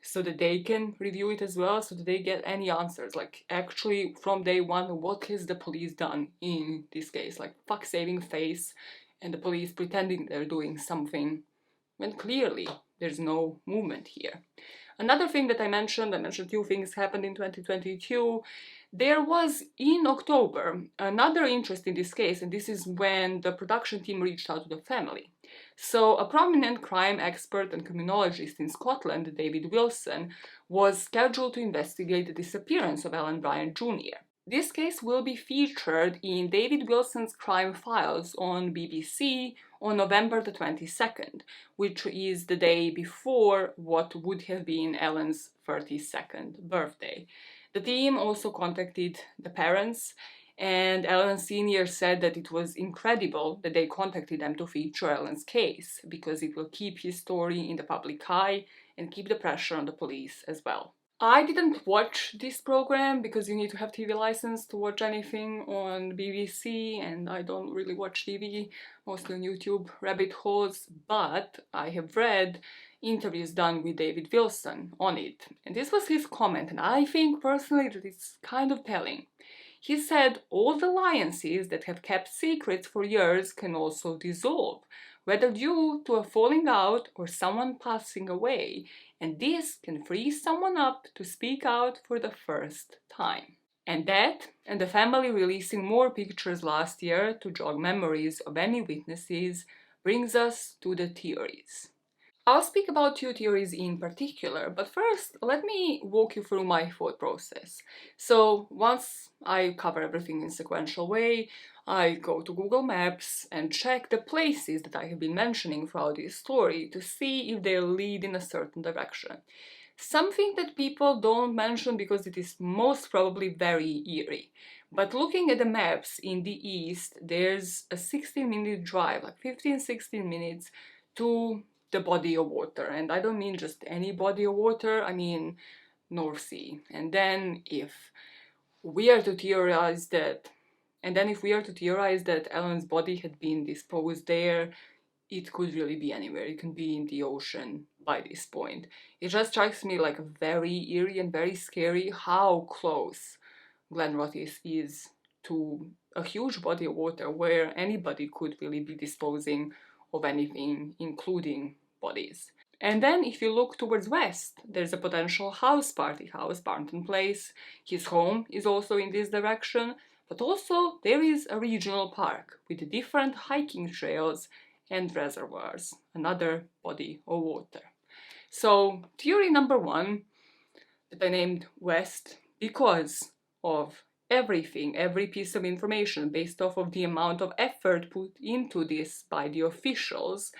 so that they can review it as well, so that they get any answers. Like, actually, from day one, what has the police done in this case? Like, fuck saving face, and the police pretending they're doing something, when clearly there's no movement here. Another thing that I mentioned two things happened in 2022. There was, in October, another interest in this case, and this is when the production team reached out to the family. So, a prominent crime expert and criminologist in Scotland, David Wilson, was scheduled to investigate the disappearance of Allan Bryant Jr. This case will be featured in David Wilson's Crime Files on BBC on November the 22nd, which is the day before what would have been Allan's 32nd birthday. The team also contacted the parents, and Allan Sr. said that it was incredible that they contacted them to feature Allan's case, because it will keep his story in the public eye and keep the pressure on the police as well. I didn't watch this program because you need to have TV license to watch anything on BBC, and I don't really watch TV, mostly on YouTube rabbit holes, but I have read interviews done with David Wilson on it, and this was his comment, and I think personally that it's kind of telling. He said all alliances that have kept secrets for years can also dissolve, whether due to a falling out or someone passing away, and this can free someone up to speak out for the first time. And that, and the family releasing more pictures last year to jog memories of any witnesses, brings us to the theories. I'll speak about two theories in particular, but first let me walk you through my thought process. So once I cover everything in sequential way, I go to Google Maps and check the places that I have been mentioning throughout this story to see if they lead in a certain direction. Something that people don't mention because it is most probably very eerie. But looking at the maps in the east, there's a 16-minute drive, like 15-16 minutes, to the body of water. And I don't mean just any body of water, I mean North Sea. And then if we are to theorize that Allan's body had been disposed there, it could really be anywhere. It can be in the ocean by this point. It just strikes me like very eerie and very scary how close Glenrothes is to a huge body of water where anybody could really be disposing of anything, including bodies. And then if you look towards west, there's a potential party house, Barnton Place. His home is also in this direction, but also there is a regional park with different hiking trails and reservoirs, another body of water. So theory number one that I named west because of everything, every piece of information based off of the amount of effort put into this by the officials.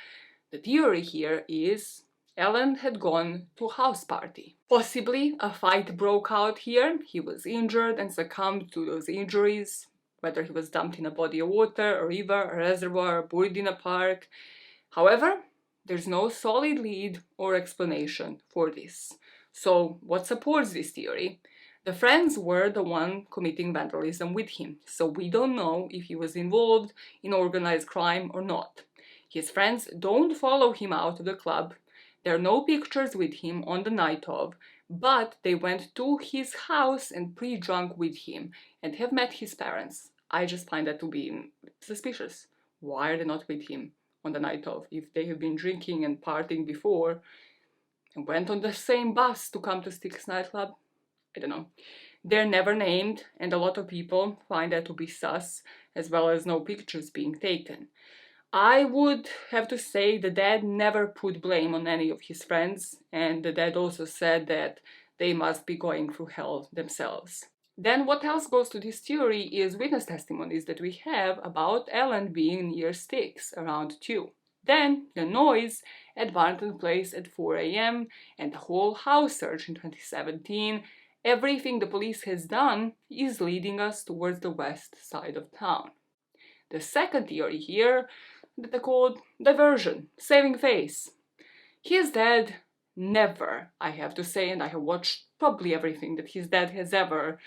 The theory here is Allan had gone to a house party. Possibly a fight broke out here, he was injured and succumbed to those injuries, whether he was dumped in a body of water, a river, a reservoir, buried in a park. However, there's no solid lead or explanation for this. So what supports this theory? The friends were the one committing vandalism with him, so we don't know if he was involved in organized crime or not. His friends don't follow him out of the club. There are no pictures with him on the night of, but they went to his house and pre-drunk with him and have met his parents. I just find that to be suspicious. Why are they not with him on the night of if they have been drinking and partying before and went on the same bus to come to Styx nightclub? I don't know. They're never named, and a lot of people find that to be sus, as well as no pictures being taken. I would have to say the dad never put blame on any of his friends, and the dad also said that they must be going through hell themselves. Then what else goes to this theory is witness testimonies that we have about Allan being near Styx around 2. Then the noise at Barnton Place at 4 a.m. and the whole house search in 2017, everything the police has done is leading us towards the west side of town. The second theory here that I called diversion, saving face. His dad never, I have to say, and I have watched probably everything that his dad has ever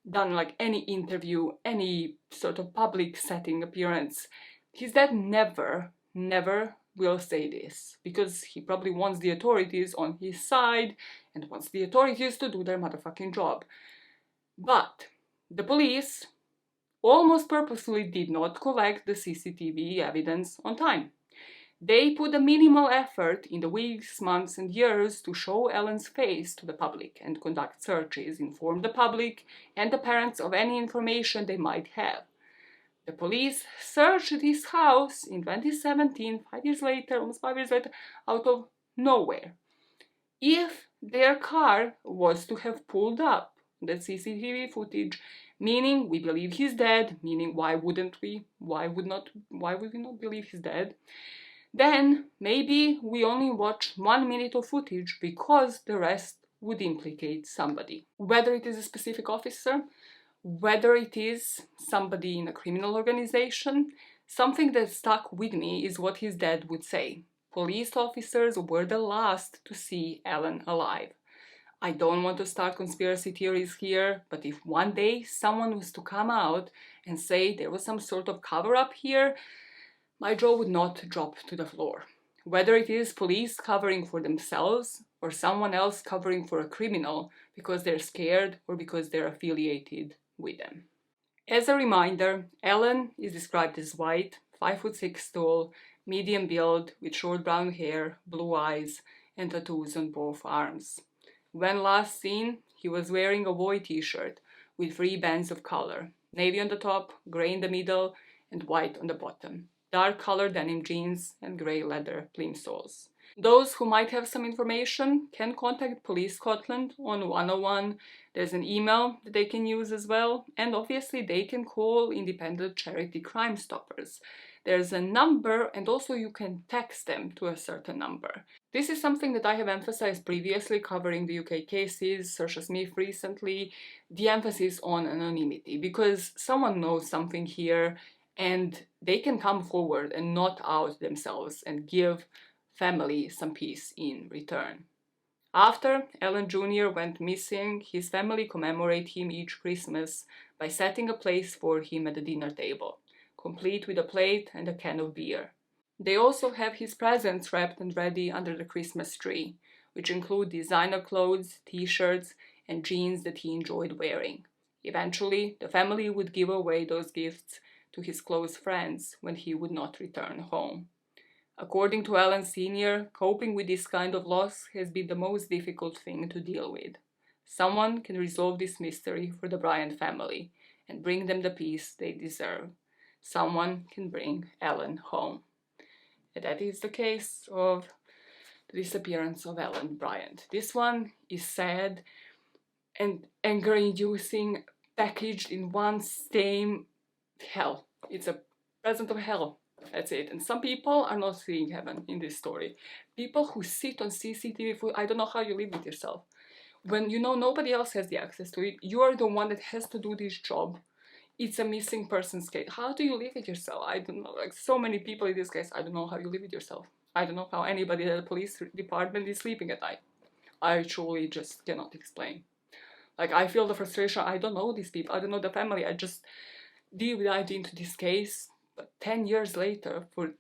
done, like any interview, any sort of public setting appearance. His dad never will say this, because he probably wants the authorities on his side and wants the authorities to do their motherfucking job. But the police almost purposefully did not collect the CCTV evidence on time. They put a minimal effort in the weeks, months, and years to show Allan's face to the public and conduct searches, inform the public and the parents of any information they might have. The police searched his house in 2017, 5 years later, almost 5 years later, out of nowhere. If their car was to have pulled up the CCTV footage, meaning we believe he's dead, meaning why would we not believe he's dead, then maybe we only watch 1 minute of footage because the rest would implicate somebody. Whether it is a specific officer, whether it is somebody in a criminal organization, something that stuck with me is what his dad would say. Police officers were the last to see Allan alive. I don't want to start conspiracy theories here, but if one day someone was to come out and say there was some sort of cover-up here, my jaw would not drop to the floor. Whether it is police covering for themselves or someone else covering for a criminal because they're scared or because they're affiliated with them. As a reminder, Allan is described as white, 5'6" tall, medium build, with short brown hair, blue eyes, and tattoos on both arms. When last seen, he was wearing a void t-shirt with 3 bands of color, navy on the top, grey in the middle, and white on the bottom, dark colored denim jeans, and grey leather plimsolls. Those who might have some information can contact Police Scotland on 101. There's an email that they can use as well, and obviously they can call independent charity Crime Stoppers. There's a number, and also you can text them to a certain number. This is something that I have emphasized previously covering the UK cases, Saoirse Smith recently, the emphasis on anonymity, because someone knows something here and they can come forward and not out themselves and give family some peace in return. After Allan Jr. went missing, his family commemorate him each Christmas by setting a place for him at the dinner table, complete with a plate and a can of beer. They also have his presents wrapped and ready under the Christmas tree, which include designer clothes, t-shirts, and jeans that he enjoyed wearing. Eventually, the family would give away those gifts to his close friends when he would not return home. According to Allan Sr., coping with this kind of loss has been the most difficult thing to deal with. Someone can resolve this mystery for the Bryant family and bring them the peace they deserve. Someone can bring Allan home. And that is the case of the disappearance of Allan Bryant. This one is sad and anger-inducing, packaged in one same hell. It's a present of hell. That's it. And some people are not seeing heaven in this story. People who sit on CCTV footage, I don't know how you live with yourself. When you know nobody else has the access to it, you are the one that has to do this job. It's a missing person's case. How do you live with yourself? I don't know. Like so many people in this case, I don't know how you live with yourself. I don't know how anybody at the police department is sleeping at night. I truly just cannot explain. Like, I feel the frustration. I don't know these people. I don't know the family. I just dived into this case. But 10 years later, for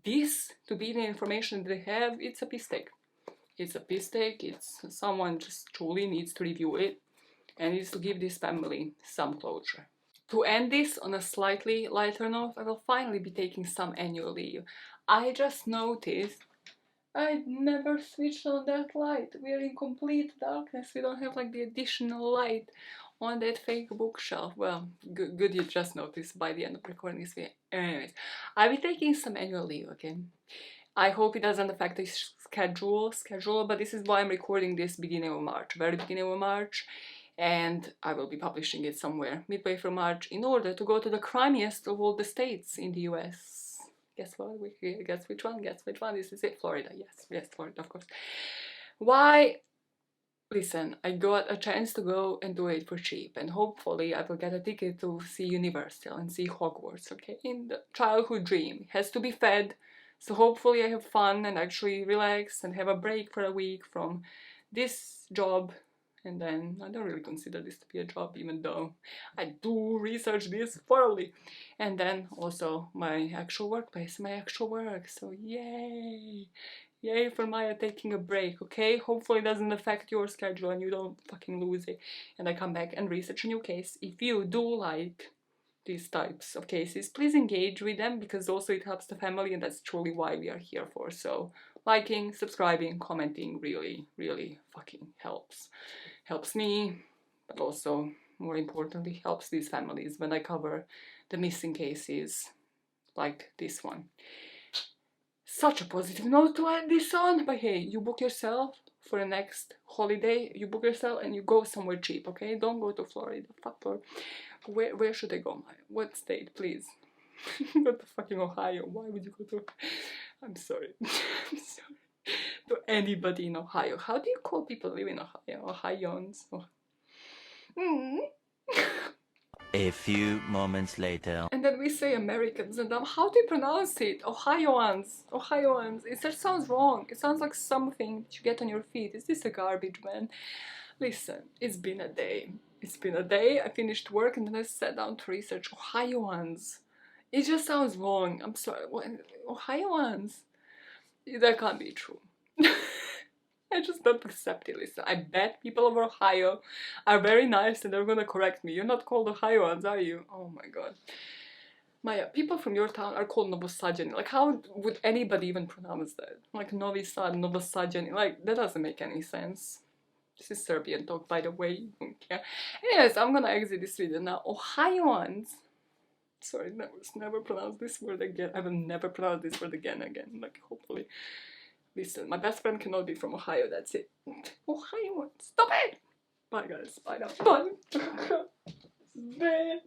this to be the information they have, it's a piss take. It's a piss take. It's someone just truly needs to review it and needs to give this family some closure. To end this on a slightly lighter note, I will finally be taking some annual leave. I just noticed I never switched on that light. We are in complete darkness. We don't have like the additional light on that fake bookshelf. Well, good you just noticed by the end of recording this video. Anyways, I'll be taking some annual leave, okay? I hope it doesn't affect the schedule, but this is why I'm recording this beginning of March, very beginning of March. And I will be publishing it somewhere midway through March in order to go to the crimiest of all the states in the US. Guess what? Guess which one? Guess which one? This is it. Florida. Yes, Florida, of course. Why? Listen, I got a chance to go and do it for cheap, and hopefully I will get a ticket to see Universal and see Hogwarts, okay? In the childhood dream. It has to be fed, so hopefully I have fun and actually relax and have a break for a week from this job. And then I don't really consider this to be a job, even though I do research this thoroughly. And then also my actual workplace, my actual work. So yay! Yay for Maya taking a break, okay? Hopefully it doesn't affect your schedule and you don't fucking lose it. And I come back and research a new case. If you do like these types of cases, please engage with them, because also it helps the family, and that's truly why we are here for. So liking, subscribing, commenting really, really fucking helps. Helps me, but also, more importantly, helps these families when I cover the missing cases like this one. Such a positive note to end this on. But hey, you book yourself for the next holiday, you book yourself and you go somewhere cheap, okay? Don't go to Florida. Fuck Florida. Where should I go? What state, please? Go to fucking Ohio. Why would you go to... I'm sorry. I'm sorry. To anybody in Ohio. How do you call people who live in Ohio? Ohioans? Oh. A few moments later. And then we say Americans, and how do you pronounce it? Ohioans. Ohioans. It just sounds wrong. It sounds like something that you get on your feet. Is this a garbage man? Listen, it's been a day. It's been a day. I finished work and then I sat down to research Ohioans. It just sounds wrong. I'm sorry. What? Ohioans? That can't be true. I just don't accept it. Listen, I bet people of Ohio are very nice and they're gonna correct me. You're not called Ohioans, are you? Oh my god. Maya, people from your town are called Novosadjani. Like, how would anybody even pronounce that? Like, Novi Sad, Novosadjani. Like, that doesn't make any sense. This is Serbian talk, by the way. You don't care. Anyways, I'm gonna exit this video now. Ohioans. Sorry, never pronounce this word again. I will never pronounce this word again. Like, hopefully. Listen, my best friend cannot be from Ohio, that's it. Ohio, stop it! Bye guys, bye now, bye! Bye.